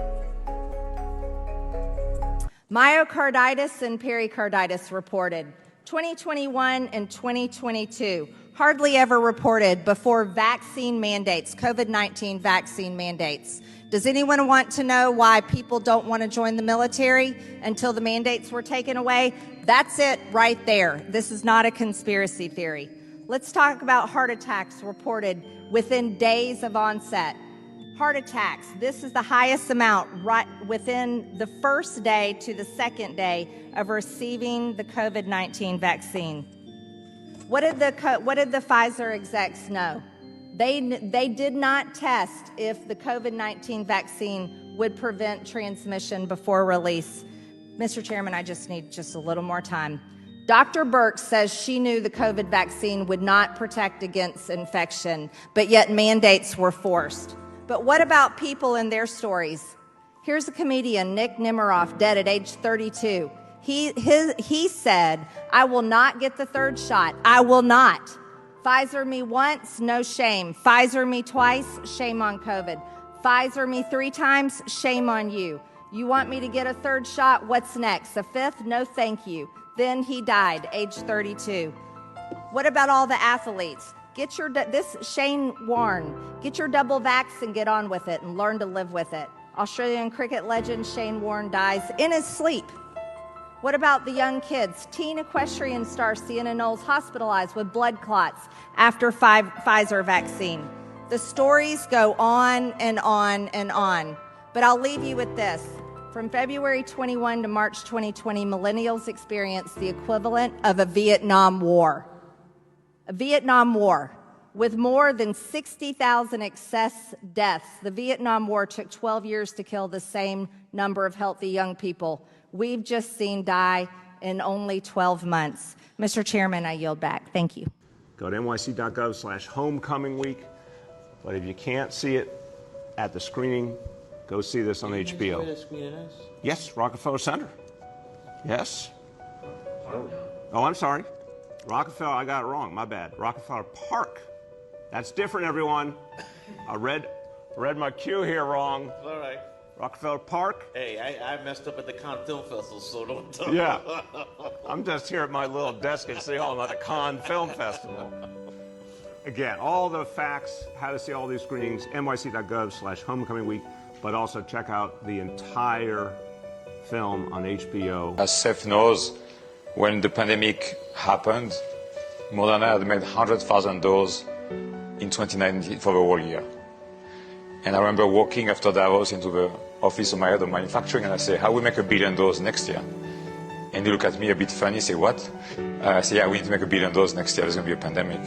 Myocarditis and pericarditis reported. 2021 and 2022, hardly ever reported before vaccine mandates, COVID-19 vaccine mandates. Does anyone want to know why people don't want to join the military until the mandates were taken away? That's it right there. This is not a conspiracy theory. Let's talk about heart attacks reported within days of onset. Heart attacks, this is the highest amount right within the first day to the second day of receiving the COVID-19 vaccine. What did the Pfizer execs know? They did not test if the COVID-19 vaccine would prevent transmission before release. Mr. Chairman, I just need a little more time. Dr. Burke says she knew the COVID vaccine would not protect against infection, but yet mandates were forced. But what about people and their stories? Here's a comedian, Nick Nemiroff, dead at age 32. He said, "I will not get the third shot. I will not. Pfizer me once, no shame. Pfizer me twice, shame on COVID. Pfizer me 3 times, shame on you. You want me to get a third shot? What's next? A 5th? No, thank you." Then he died, age 32. What about all the athletes? This Shane Warne, get your double vax and get on with it and learn to live with it. Australian cricket legend Shane Warne dies in his sleep. What about the young kids? Teen equestrian star Sienna Knowles hospitalized with blood clots after Pfizer vaccine. The stories go on and on and on. But I'll leave you with this. From February 21 to March 2020, millennials experienced the equivalent of a Vietnam War. A Vietnam War. With more than 60,000 excess deaths, the Vietnam War took 12 years to kill the same number of healthy young people we've just seen die in only 12 months. Mr. Chairman, I yield back. Thank you. Go to nyc.gov/homecoming week. But if you can't see it at the screening, go see this on HBO. Where the screening is? Yes, Rockefeller Center. Yes. Oh, I'm sorry. Rockefeller, I got it wrong. My bad. Rockefeller Park. That's different, everyone. I read my cue here wrong. All right. Rockefeller Park. Hey, I messed up at the Cannes Film Festival, so don't tell Yeah. I'm just here at my little desk at City Hall, not the Cannes Film Festival. Again, all the facts, how to see all these screenings, nyc.gov/homecoming week, but also check out the entire film on HBO. As Seth knows, when the pandemic happened, Moderna had made 100,000 doses in 2019 for the whole year. And I remember walking after Davos into the office of my head of manufacturing, and I say, "How we make 1 billion doses next year?" And he look at me a bit funny, say, "What?" I say, "Yeah, we need to make 1 billion doses next year. There's going to be a pandemic."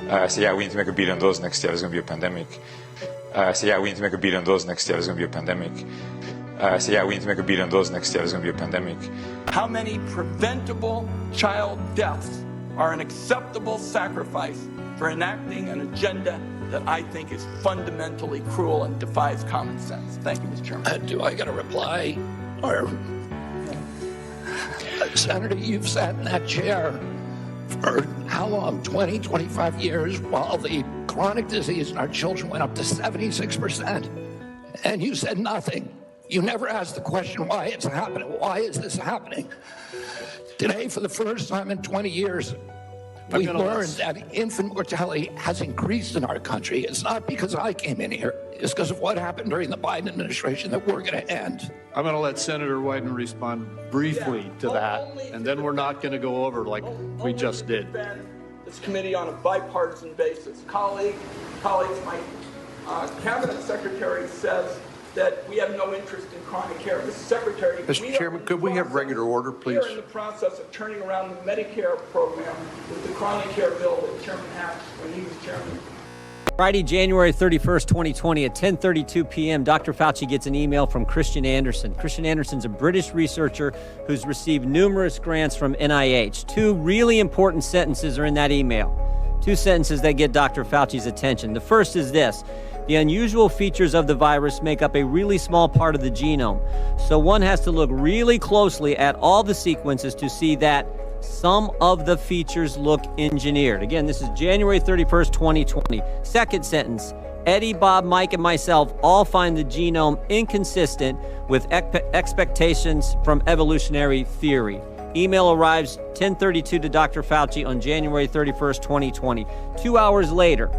I say, "Yeah, we need to make 1 billion doses next year. There's going to be a pandemic." I say, "Yeah, we need to make 1 billion doses next year. There's going to be a pandemic." I say, "Yeah, we need to make 1 billion doses next year. There's going to be a pandemic." How many preventable child deaths are an acceptable sacrifice for enacting an agenda that I think is fundamentally cruel and defies common sense? Thank you, Mr. Chairman. Do I get a reply? Or, Senator, you've sat in that chair for how long? 20, 25 years, while the chronic disease in our children went up to 76%. And you said nothing. You never asked the question why it's happening. Why is this happening? Today, for the first time in 20 years, we learned that infant mortality has increased in our country. It's not because I came in here. It's because of what happened during the Biden administration that we're going to end. I'm going to let Senator Wyden respond briefly to that, and then we're not going to go over like we just did. This committee on a bipartisan basis. Colleagues, my cabinet secretary says that we have no interest in chronic care. Mr. Secretary, Mr. Chairman, could we have regular order, please? We are in the process of turning around the Medicare program with the chronic care bill that Chairman Hatch when he was chairman. Friday, January 31st, 2020 at 10:32 p.m., Dr. Fauci gets an email from Christian Anderson. Christian Anderson's a British researcher who's received numerous grants from NIH. Two really important sentences are in that email. Two sentences that get Dr. Fauci's attention. The first is this: the unusual features of the virus make up a really small part of the genome. So one has to look really closely at all the sequences to see that some of the features look engineered. Again, this is January 31st, 2020. Second sentence: Eddie, Bob, Mike, and myself all find the genome inconsistent with expectations from evolutionary theory. Email arrives 10:32 to Dr. Fauci on January 31st, 2020. 2 hours later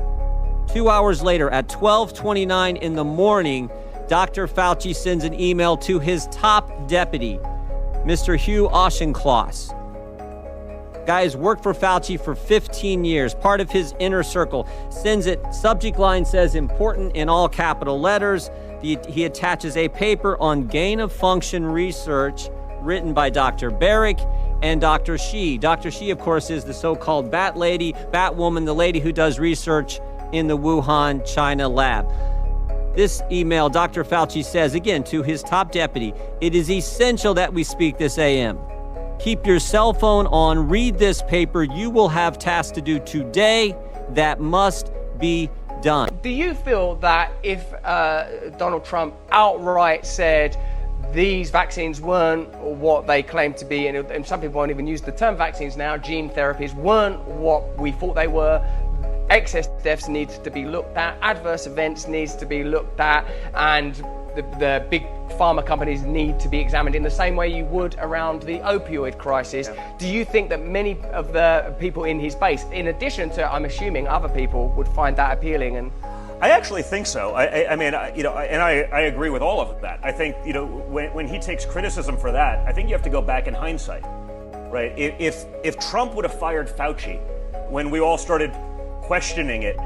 at 12:29 in the morning, Dr. Fauci sends an email to his top deputy, Mr. Hugh Auchincloss. Guys worked for Fauci for 15 years, part of his inner circle. Sends it, subject line says important in all capital letters. He attaches a paper on gain of function research written by Dr. Barrick and Dr. Shi. Dr. Shi, of course, is the so-called Bat Lady, Batwoman, the lady who does research in the Wuhan, China lab. This email, Dr. Fauci says, again, to his top deputy, it is essential that we speak this AM. Keep your cell phone on, read this paper. You will have tasks to do today that must be done. Do you feel that if Donald Trump outright said these vaccines weren't what they claimed to be, and some people won't even use the term vaccines now, gene therapies weren't what we thought they were, excess deaths needs to be looked at, adverse events needs to be looked at, and the big pharma companies need to be examined in the same way you would around the opioid crisis. Yeah. Do you think that many of the people in his base, in addition to, I'm assuming, other people, would find that appealing? And I actually think so. I mean, I agree with all of that. I think, when he takes criticism for that, I think you have to go back in hindsight, right? If Trump would have fired Fauci when we all started questioning it,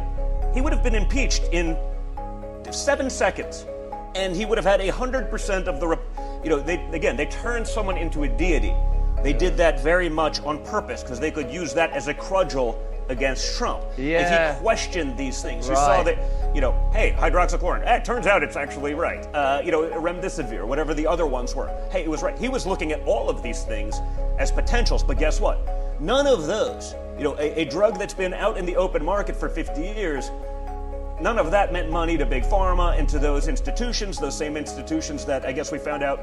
he would have been impeached in 7 seconds. And he would have had 100% of the, they turned someone into a deity. They did that very much on purpose because they could use that as a cudgel against Trump. Yeah. If he questioned these things, you saw that, hey, hydroxychloroquine, it turns out it's actually right. Remdesivir, whatever the other ones were. Hey, it was right. He was looking at all of these things as potentials, but guess what? None of those, a drug that's been out in the open market for 50 years, none of that meant money to big pharma and to those institutions, those same institutions that I guess we found out,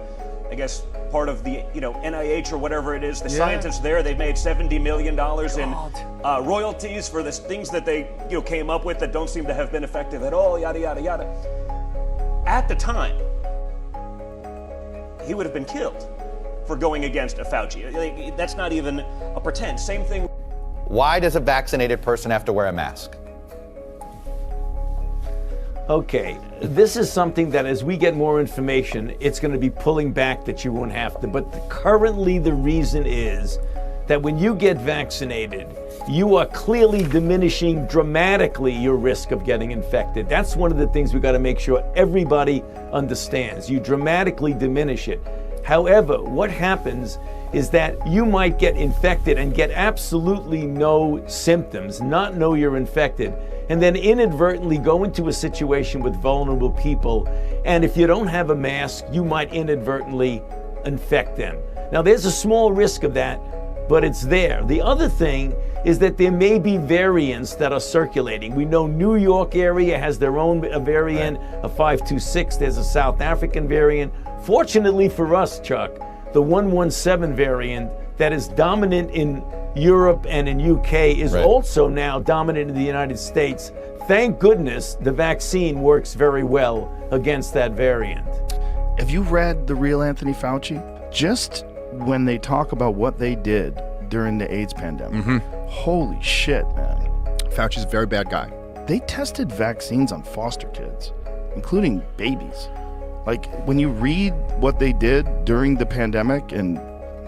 part of the, NIH or whatever it is, the scientists there, they made $70 million in royalties for the things that they, came up with that don't seem to have been effective at all, yada, yada, yada. At the time, he would have been killed for going against a Fauci. That's not even a pretend. Same thing. Why does a vaccinated person have to wear a mask? Okay, this is something that as we get more information, it's going to be pulling back that you won't have to. But currently the reason is that when you get vaccinated, you are clearly diminishing dramatically your risk of getting infected. That's one of the things we've got to make sure everybody understands. You dramatically diminish it. However, what happens is that you might get infected and get absolutely no symptoms, not know you're infected, and then inadvertently go into a situation with vulnerable people. And if you don't have a mask, you might inadvertently infect them. Now, there's a small risk of that, but it's there. The other thing is that there may be variants that are circulating. We know New York area has their own variant, a 526. There's a South African variant. Fortunately for us, Chuck, the 117 variant that is dominant in Europe and in UK is also now dominant in the United States. Thank goodness the vaccine works very well against that variant. Have you read The Real Anthony Fauci? Just when they talk about what they did during the AIDS pandemic, holy shit, man. Fauci's a very bad guy. They tested vaccines on foster kids, including babies. Like, when you read what they did during the pandemic, and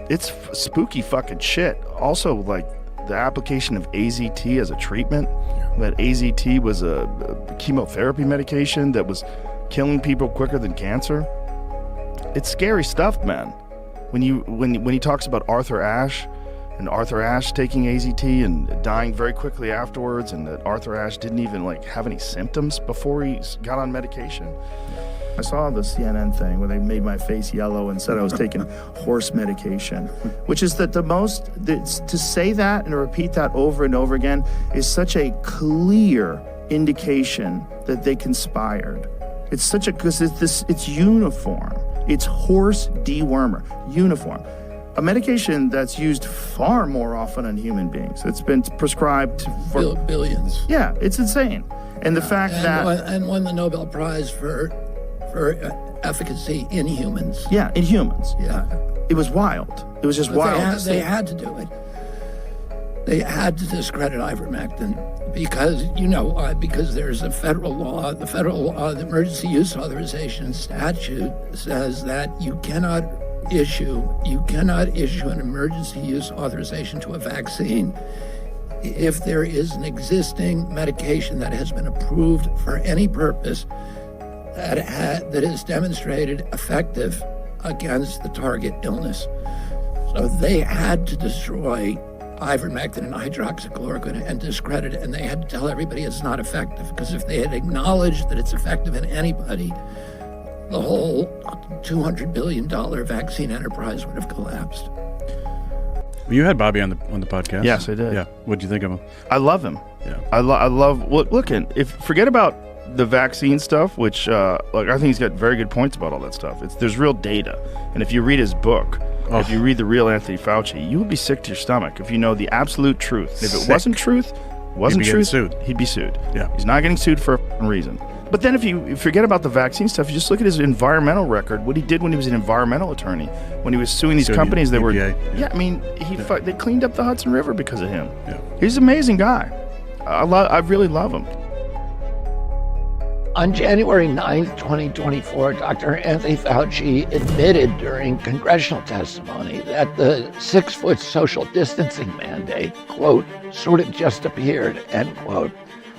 it's spooky fucking shit. Also, like, the application of AZT as a treatment, that AZT was a chemotherapy medication that was killing people quicker than cancer. It's scary stuff, man. When he talks about Arthur Ashe and Arthur Ashe taking AZT and dying very quickly afterwards, and that Arthur Ashe didn't even have any symptoms before he got on medication. I saw the CNN thing where they made my face yellow and said I was taking horse medication, which is that to say that and to repeat that over and over again is such a clear indication that they conspired. It's such a, because it's uniform. It's horse dewormer, uniform. A medication that's used far more often on human beings. It's been prescribed for billions. Yeah, it's insane. And the fact and won the Nobel Prize for efficacy in humans. Yeah, in humans. Yeah. It was wild. It was just wild. They had to do it. They had to discredit ivermectin because, because there's a federal law. The federal law, the emergency use authorization statute says that you cannot issue an emergency use authorization to a vaccine if there is an existing medication that has been approved for any purpose that is demonstrated effective against the target illness. So they had to destroy ivermectin and hydroxychloroquine and discredit it, and they had to tell everybody it's not effective, because if they had acknowledged that it's effective in anybody, the whole $200 billion vaccine enterprise would have collapsed. You had Bobby on the podcast. Yes, I did. Yeah. What'd you think of him? I love him. Yeah. I love. Well, forget about the vaccine stuff, which I think he's got very good points about all that stuff. There's real data, and if you read his book, if you read the real Anthony Fauci, you would be sick to your stomach if you know the absolute truth. If it wasn't truth, he'd be sued. Yeah. He's not getting sued for a reason. But then if you forget about the vaccine stuff, you just look at his environmental record, what he did when he was an environmental attorney, when he was suing these companies that were... Yeah, I mean, they cleaned up the Hudson River because of him. Yeah. He's an amazing guy. I really love him. On January 9th, 2024, Dr. Anthony Fauci admitted during congressional testimony that the 6-foot social distancing mandate, quote, sort of just appeared, end quote.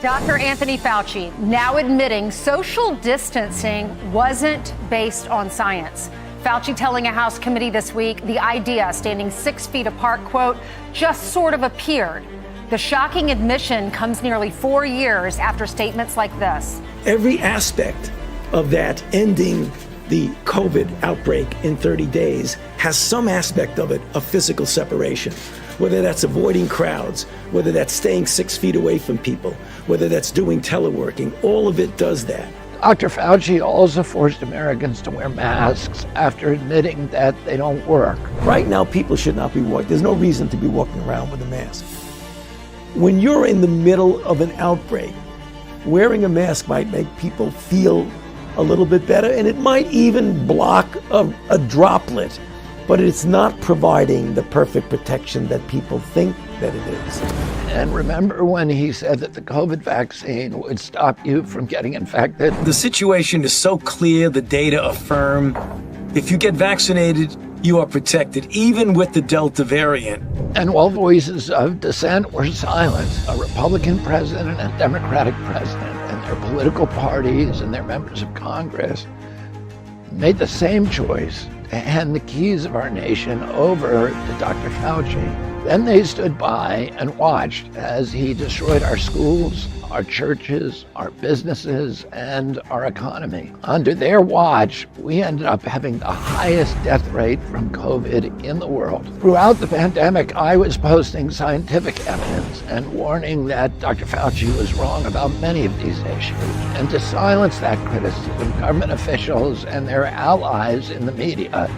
Dr. Anthony Fauci now admitting social distancing wasn't based on science. Fauci telling a House committee this week the idea, standing 6 feet apart, quote, just sort of appeared. The shocking admission comes nearly 4 years after statements like this. Every aspect of that ending the COVID outbreak in 30 days has some aspect of it of physical separation, whether that's avoiding crowds, whether that's staying 6 feet away from people, whether that's doing teleworking, all of it does that. Dr. Fauci also forced Americans to wear masks after admitting that they don't work. Right now, people should not be walking. There's no reason to be walking around with a mask. When you're in the middle of an outbreak, wearing a mask might make people feel a little bit better, and it might even block a droplet, but it's not providing the perfect protection that people think that it is. And remember when he said that the COVID vaccine would stop you from getting infected? The situation is so clear, the data affirm, if you get vaccinated, you are protected, even with the Delta variant. And while voices of dissent were silent, a Republican president and a Democratic president and their political parties and their members of Congress made the same choice to hand the keys of our nation over to Dr. Fauci. Then they stood by and watched as he destroyed our schools, our churches, our businesses, and our economy. Under their watch, we ended up having the highest death rate from COVID in the world. Throughout the pandemic, I was posting scientific evidence and warning that Dr. Fauci was wrong about many of these issues. And to silence that criticism, government officials and their allies in the media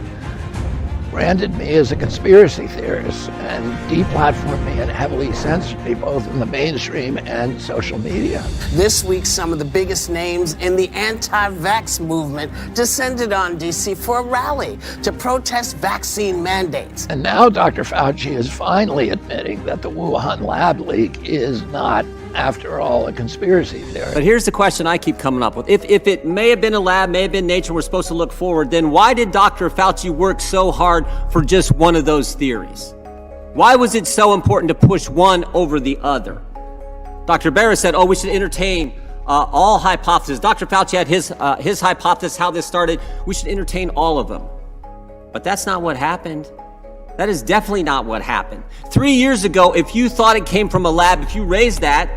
branded me as a conspiracy theorist and deplatformed me and heavily censored me both in the mainstream and social media. This week, some of the biggest names in the anti-vax movement descended on D.C. for a rally to protest vaccine mandates. And now Dr. Fauci is finally admitting that the Wuhan lab leak is not, after all, a conspiracy theory. But here's the question I keep coming up with. If it may have been a lab, may have been nature, we're supposed to look forward, then why did Dr. Fauci work so hard for just one of those theories? Why was it so important to push one over the other? Dr. Barra said, we should entertain all hypotheses. Dr. Fauci had his hypothesis, how this started. We should entertain all of them. But that's not what happened. That is definitely not what happened. 3 years ago, if you thought it came from a lab, if you raised that,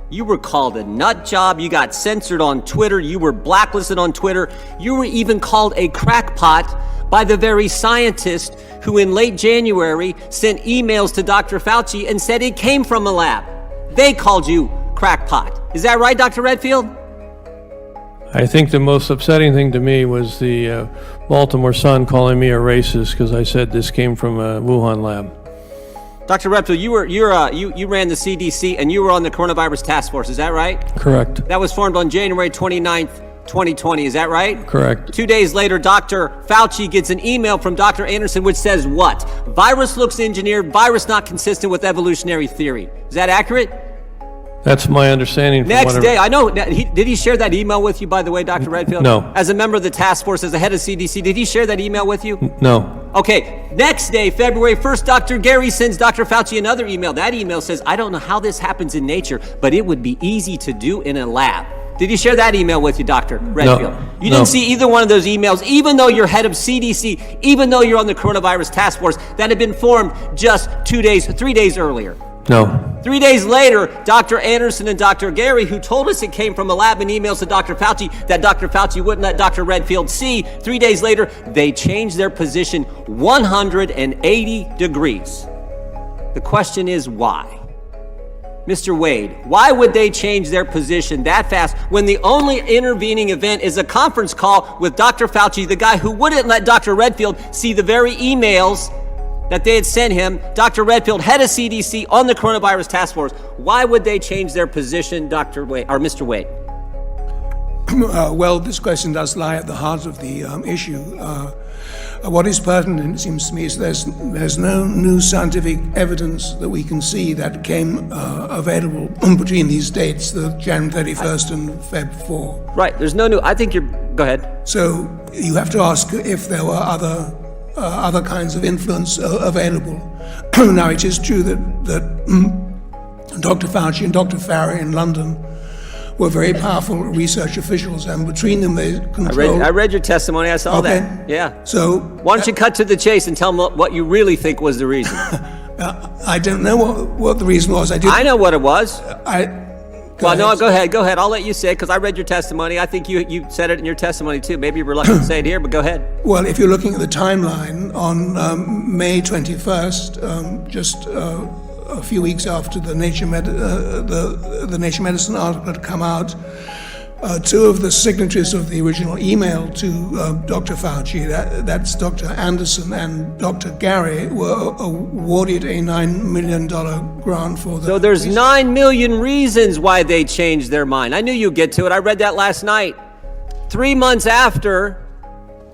you were called a nut job. You got censored on Twitter. You were blacklisted on Twitter. You were even called a crackpot by the very scientist who in late January sent emails to Dr. Fauci and said it came from a lab. They called you crackpot. Is that right, Dr. Redfield? I think the most upsetting thing to me was the Baltimore Sun calling me a racist because I said this came from a Wuhan lab. Dr. Redfield, you ran the CDC and you were on the coronavirus task force. Is that right? Correct. That was formed on January 29th, 2020. Is that right? Correct. 2 days later, Dr. Fauci gets an email from Dr. Anderson which says what? Virus looks engineered, virus not consistent with evolutionary theory. Is that accurate? That's my understanding. Next day, I know. Did he share that email with you, by the way, Dr. Redfield? No. As a member of the task force, as the head of CDC, did he share that email with you? No. Okay, next day, February 1st, Dr. Gary sends Dr. Fauci another email. That email says, I don't know how this happens in nature, but it would be easy to do in a lab. Did he share that email with you, Dr. Redfield? No. You didn't see either one of those emails, even though you're head of CDC, even though you're on the coronavirus task force that had been formed just 3 days earlier. No. 3 days later, Dr. Anderson and Dr. Gary, who told us it came from a lab in emails to Dr. Fauci that Dr. Fauci wouldn't let Dr. Redfield see, 3 days later, they changed their position 180 degrees. The question is why? Mr. Wade, why would they change their position that fast when the only intervening event is a conference call with Dr. Fauci, the guy who wouldn't let Dr. Redfield see the very emails that they had sent him, Dr. Redfield, head of CDC on the coronavirus task force? Why would they change their position, Dr. Wade, or Mr. Wade? Well, this question does lie at the heart of the issue. What is pertinent, it seems to me, is there's no new scientific evidence that we can see that came available between these dates, the January 31st and Feb 4. Right, there's no new, I think you're, go ahead. So you have to ask if there were other kinds of influence available. Now, it is true that Dr. Fauci and Dr. Farrer in London were very powerful research officials, and between them they controlled... I read your testimony, I saw that. Yeah. So... Why don't you cut to the chase and tell them what you really think was the reason? I don't know what the reason was. I know what it was. Go ahead. I'll let you say it because I read your testimony. I think you said it in your testimony too. Maybe you're reluctant to say it here, but go ahead. Well, if you're looking at the timeline, on May 21st, just a few weeks after the Nature Medicine article had come out, two of the signatories of the original email to Dr. Fauci, that's Dr. Anderson and Dr. Gary, were awarded a $9 million grant for the... So there's 9 million reasons why they changed their mind. I knew you'd get to it. I read that last night. 3 months after,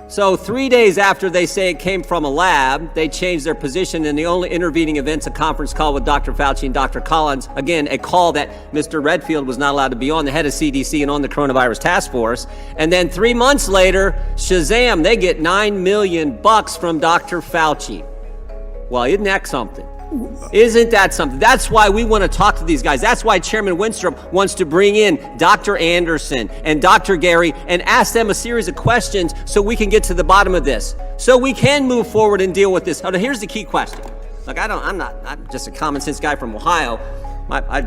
so 3 days after they say it came from a lab, they changed their position, and the only intervening event's a conference call with Dr. Fauci and Dr. Collins. Again, a call that Mr. Redfield was not allowed to be on, the head of CDC and on the coronavirus task force. And then 3 months later, shazam, they get $9 million from Dr. Fauci. Well, isn't that something? Isn't that something? That's why we want to talk to these guys. That's why Chairman Winstrup wants to bring in Dr. Anderson and Dr. Gary and ask them a series of questions so we can get to the bottom of this, so we can move forward and deal with this. Now, here's the key question. Look, I'm just a common sense guy from Ohio. I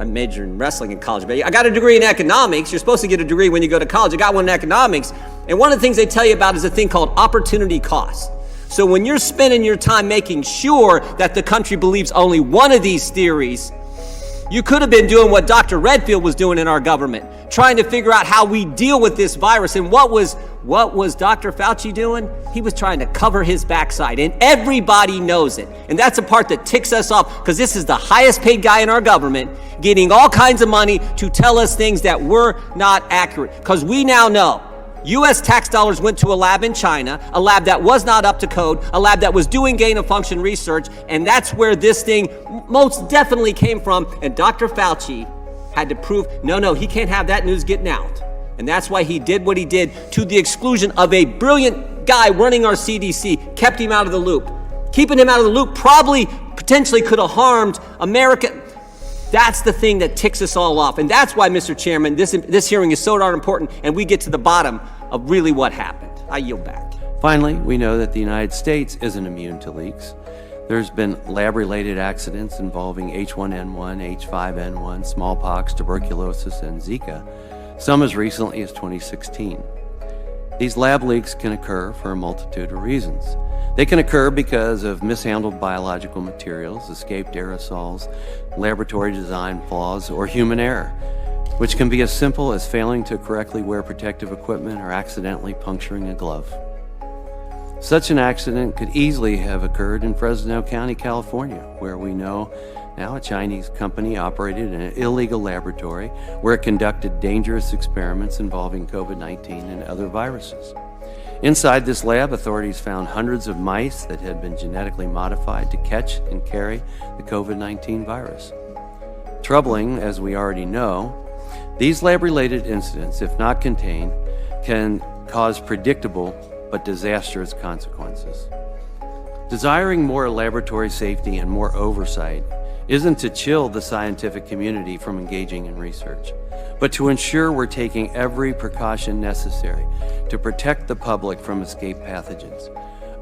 majored in wrestling in college, but I got a degree in economics. You're supposed to get a degree when you go to college. I got one in economics. And one of the things they tell you about is a thing called opportunity cost. So when you're spending your time making sure that the country believes only one of these theories, you could have been doing what Dr. Redfield was doing in our government, trying to figure out how we deal with this virus. And what was Dr. Fauci doing? He was trying to cover his backside, and everybody knows it. And that's a part that ticks us off, because this is the highest paid guy in our government getting all kinds of money to tell us things that were not accurate. Because we now know U.S. tax dollars went to a lab in China, a lab that was not up to code, a lab that was doing gain-of-function research, and that's where this thing most definitely came from. And Dr. Fauci had to prove, no, he can't have that news getting out. And that's why he did what he did, to the exclusion of a brilliant guy running our CDC, kept him out of the loop. Keeping him out of the loop potentially could have harmed America. That's the thing that ticks us all off. And that's why, Mr. Chairman, this hearing is so darn important, and we get to the bottom of really what happened. I yield back. Finally, we know that the United States isn't immune to leaks. There's been lab-related accidents involving H1N1, H5N1, smallpox, tuberculosis, and Zika, some as recently as 2016. These lab leaks can occur for a multitude of reasons. They can occur because of mishandled biological materials, escaped aerosols, laboratory design flaws, or human error, which can be as simple as failing to correctly wear protective equipment or accidentally puncturing a glove. Such an accident could easily have occurred in Fresno County, California, where we know now a Chinese company operated an illegal laboratory where it conducted dangerous experiments involving COVID-19 and other viruses. Inside this lab, authorities found hundreds of mice that had been genetically modified to catch and carry the COVID-19 virus. Troubling, as we already know, these lab-related incidents, if not contained, can cause predictable but disastrous consequences. Desiring more laboratory safety and more oversight isn't to chill the scientific community from engaging in research, but to ensure we're taking every precaution necessary to protect the public from escape pathogens,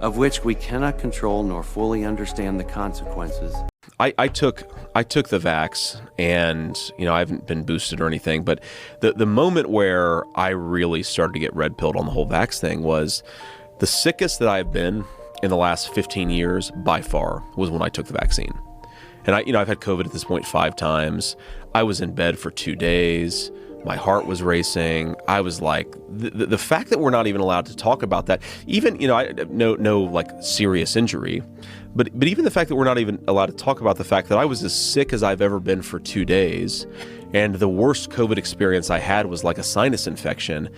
of which we cannot control nor fully understand the consequences. I took the vax, and I haven't been boosted or anything, but the moment where I really started to get red pilled on the whole vax thing was the sickest that I've been in the last 15 years by far was when I took the vaccine. And I've had COVID at this point 5 times. I was in bed for 2 days. My heart was racing. I was like, the fact that we're not even allowed to talk about that, even, no like serious injury, but even the fact that we're not even allowed to talk about the fact that I was as sick as I've ever been for 2 days, and the worst COVID experience I had was like a sinus infection.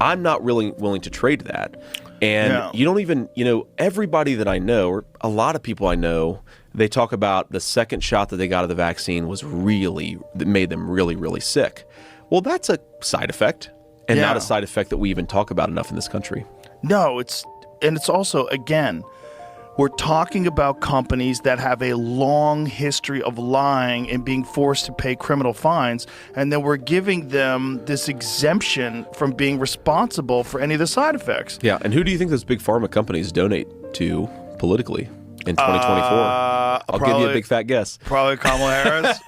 I'm not really willing to trade that. And you don't even, everybody that I know, or a lot of people I know, they talk about the second shot that they got of the vaccine that made them really, really sick. Well, that's a side effect, and not a side effect that we even talk about enough in this country. No, it's also, again, we're talking about companies that have a long history of lying and being forced to pay criminal fines, and then we're giving them this exemption from being responsible for any of the side effects. Yeah, and who do you think those big pharma companies donate to politically in 2024? I'll give you a big fat guess. Probably Kamala Harris.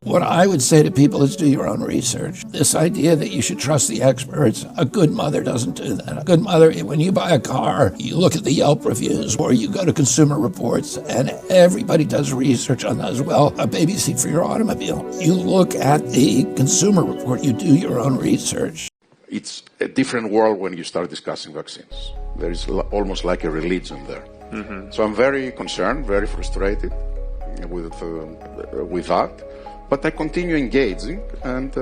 What I would say to people is do your own research. This idea that you should trust the experts, a good mother doesn't do that. A good mother, when you buy a car, you look at the Yelp reviews or you go to Consumer Reports, and everybody does research on that as well. A baby seat for your automobile. You look at the Consumer Report, you do your own research. It's a different world when you start discussing vaccines. There is almost like a religion there. Mm-hmm. So I'm very concerned, very frustrated with that, but I continue engaging, and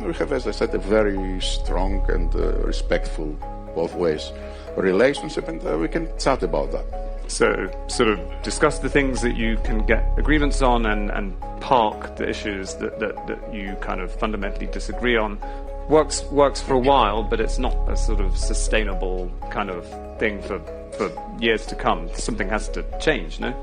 we have, as I said, a very strong and respectful, both ways, relationship, and we can chat about that. So sort of discuss the things that you can get agreements on and park the issues that you kind of fundamentally disagree on. Works for a while, but it's not a sort of sustainable kind of thing for years to come. Something has to change, no?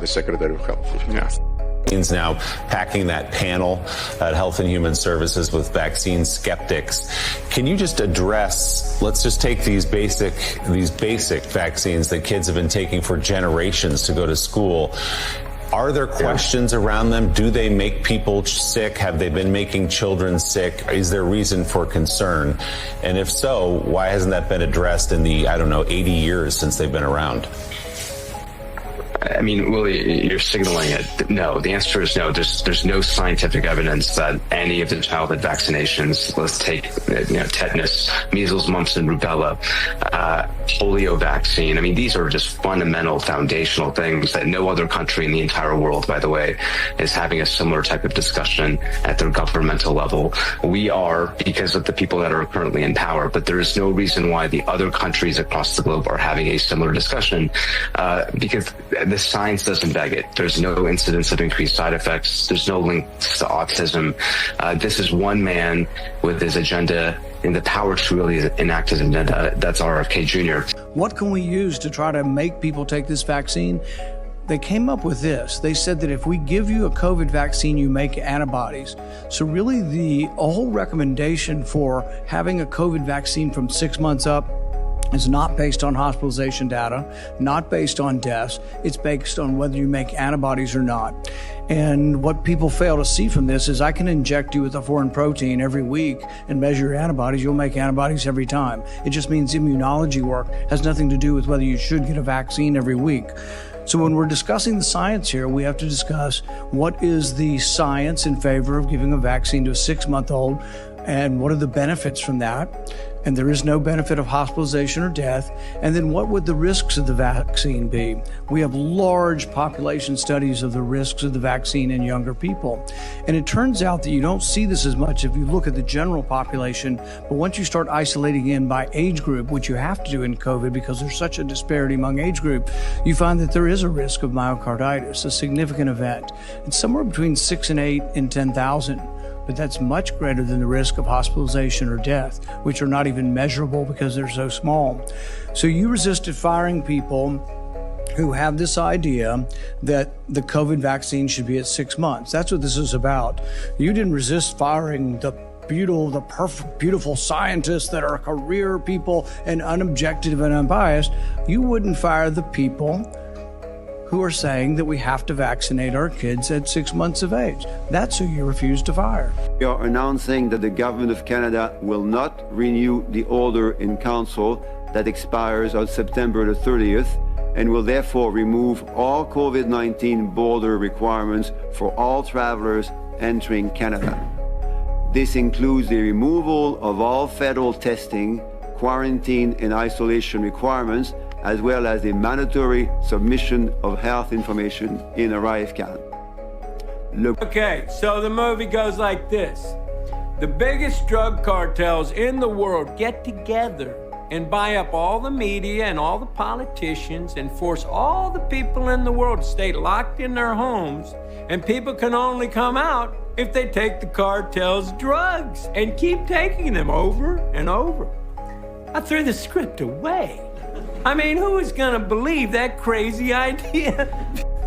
The Secretary of Health. Yes. Now packing that panel at Health and Human Services with vaccine skeptics. Can you just address, let's just take these basic vaccines that kids have been taking for generations to go to school. Are there questions around them? Do they make people sick? Have they been making children sick? Is there reason for concern? And if so, why hasn't that been addressed in the, 80 years since they've been around? I mean, Willie, you're signaling it. No, the answer is no. There's no scientific evidence that any of the childhood vaccinations, let's take tetanus, measles, mumps, and rubella, polio vaccine. I mean, these are just fundamental, foundational things that no other country in the entire world, by the way, is having a similar type of discussion at their governmental level. We are, because of the people that are currently in power, but there is no reason why the other countries across the globe are having a similar discussion, because the science doesn't beg it. There's no incidence of increased side effects. There's no links to autism. This is one man with his agenda and the power to really enact his agenda. That's RFK Jr. What can we use to try to make people take this vaccine? They came up with this. They said that if we give you a COVID vaccine, you make antibodies. So really the whole recommendation for having a COVID vaccine from 6 months up is not based on hospitalization data, not based on deaths. It's based on whether you make antibodies or not. And what people fail to see from this is I can inject you with a foreign protein every week and measure your antibodies. You'll make antibodies every time. It just means immunology work has nothing to do with whether you should get a vaccine every week. So when we're discussing the science here, we have to discuss what is the science in favor of giving a vaccine to a 6-month-old and what are the benefits from that. And there is no benefit of hospitalization or death. And then what would the risks of the vaccine be? We have large population studies of the risks of the vaccine in younger people. And it turns out that you don't see this as much if you look at the general population, but once you start isolating in by age group, which you have to do in COVID because there's such a disparity among age group, you find that there is a risk of myocarditis, a significant event. It's somewhere between 6 and 8 in 10,000. But that's much greater than the risk of hospitalization or death, which are not even measurable because they're so small. So you resisted firing people who have this idea that the COVID vaccine should be at 6 months. That's what this is about. You didn't resist firing the beautiful scientists that are career people and unobjective and unbiased. You wouldn't fire the people who are saying that we have to vaccinate our kids at 6 months of age. That's who you refuse to fire. We are announcing that the Government of Canada will not renew the order in Council that expires on September the 30th and will therefore remove all COVID-19 border requirements for all travelers entering Canada. This includes the removal of all federal testing, quarantine and isolation requirements, as well as the mandatory submission of health information in ArriveCan. Okay, so the movie goes like this. The biggest drug cartels in the world get together and buy up all the media and all the politicians and force all the people in the world to stay locked in their homes, and people can only come out if they take the cartel's drugs and keep taking them over and over. I threw the script away. I mean, who is going to believe that crazy idea?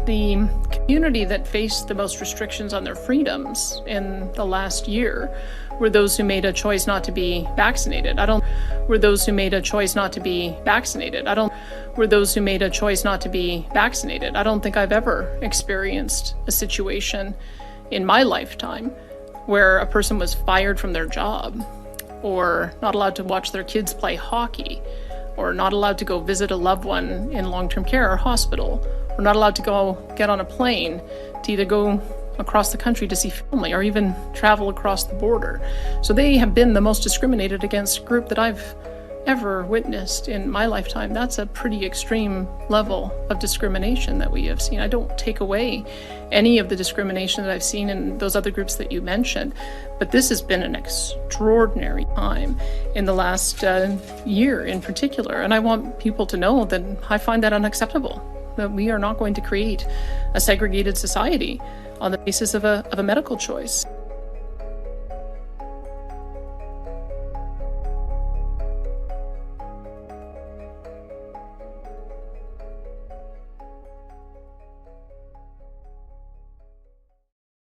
The community that faced the most restrictions on their freedoms in the last year were those who made a choice not to be vaccinated. Were those who made a choice not to be vaccinated. I don't think I've ever experienced a situation in my lifetime where a person was fired from their job or not allowed to watch their kids play hockey, or not allowed to go visit a loved one in long-term care or hospital, or not allowed to go get on a plane to either go across the country to see family or even travel across the border. So they have been the most discriminated against group that I've ever witnessed in my lifetime. That's a pretty extreme level of discrimination that we have seen. I don't take away any of the discrimination that I've seen in those other groups that you mentioned, but this has been an extraordinary time in the last year in particular. And I want people to know that I find that unacceptable, that we are not going to create a segregated society on the basis of a medical choice.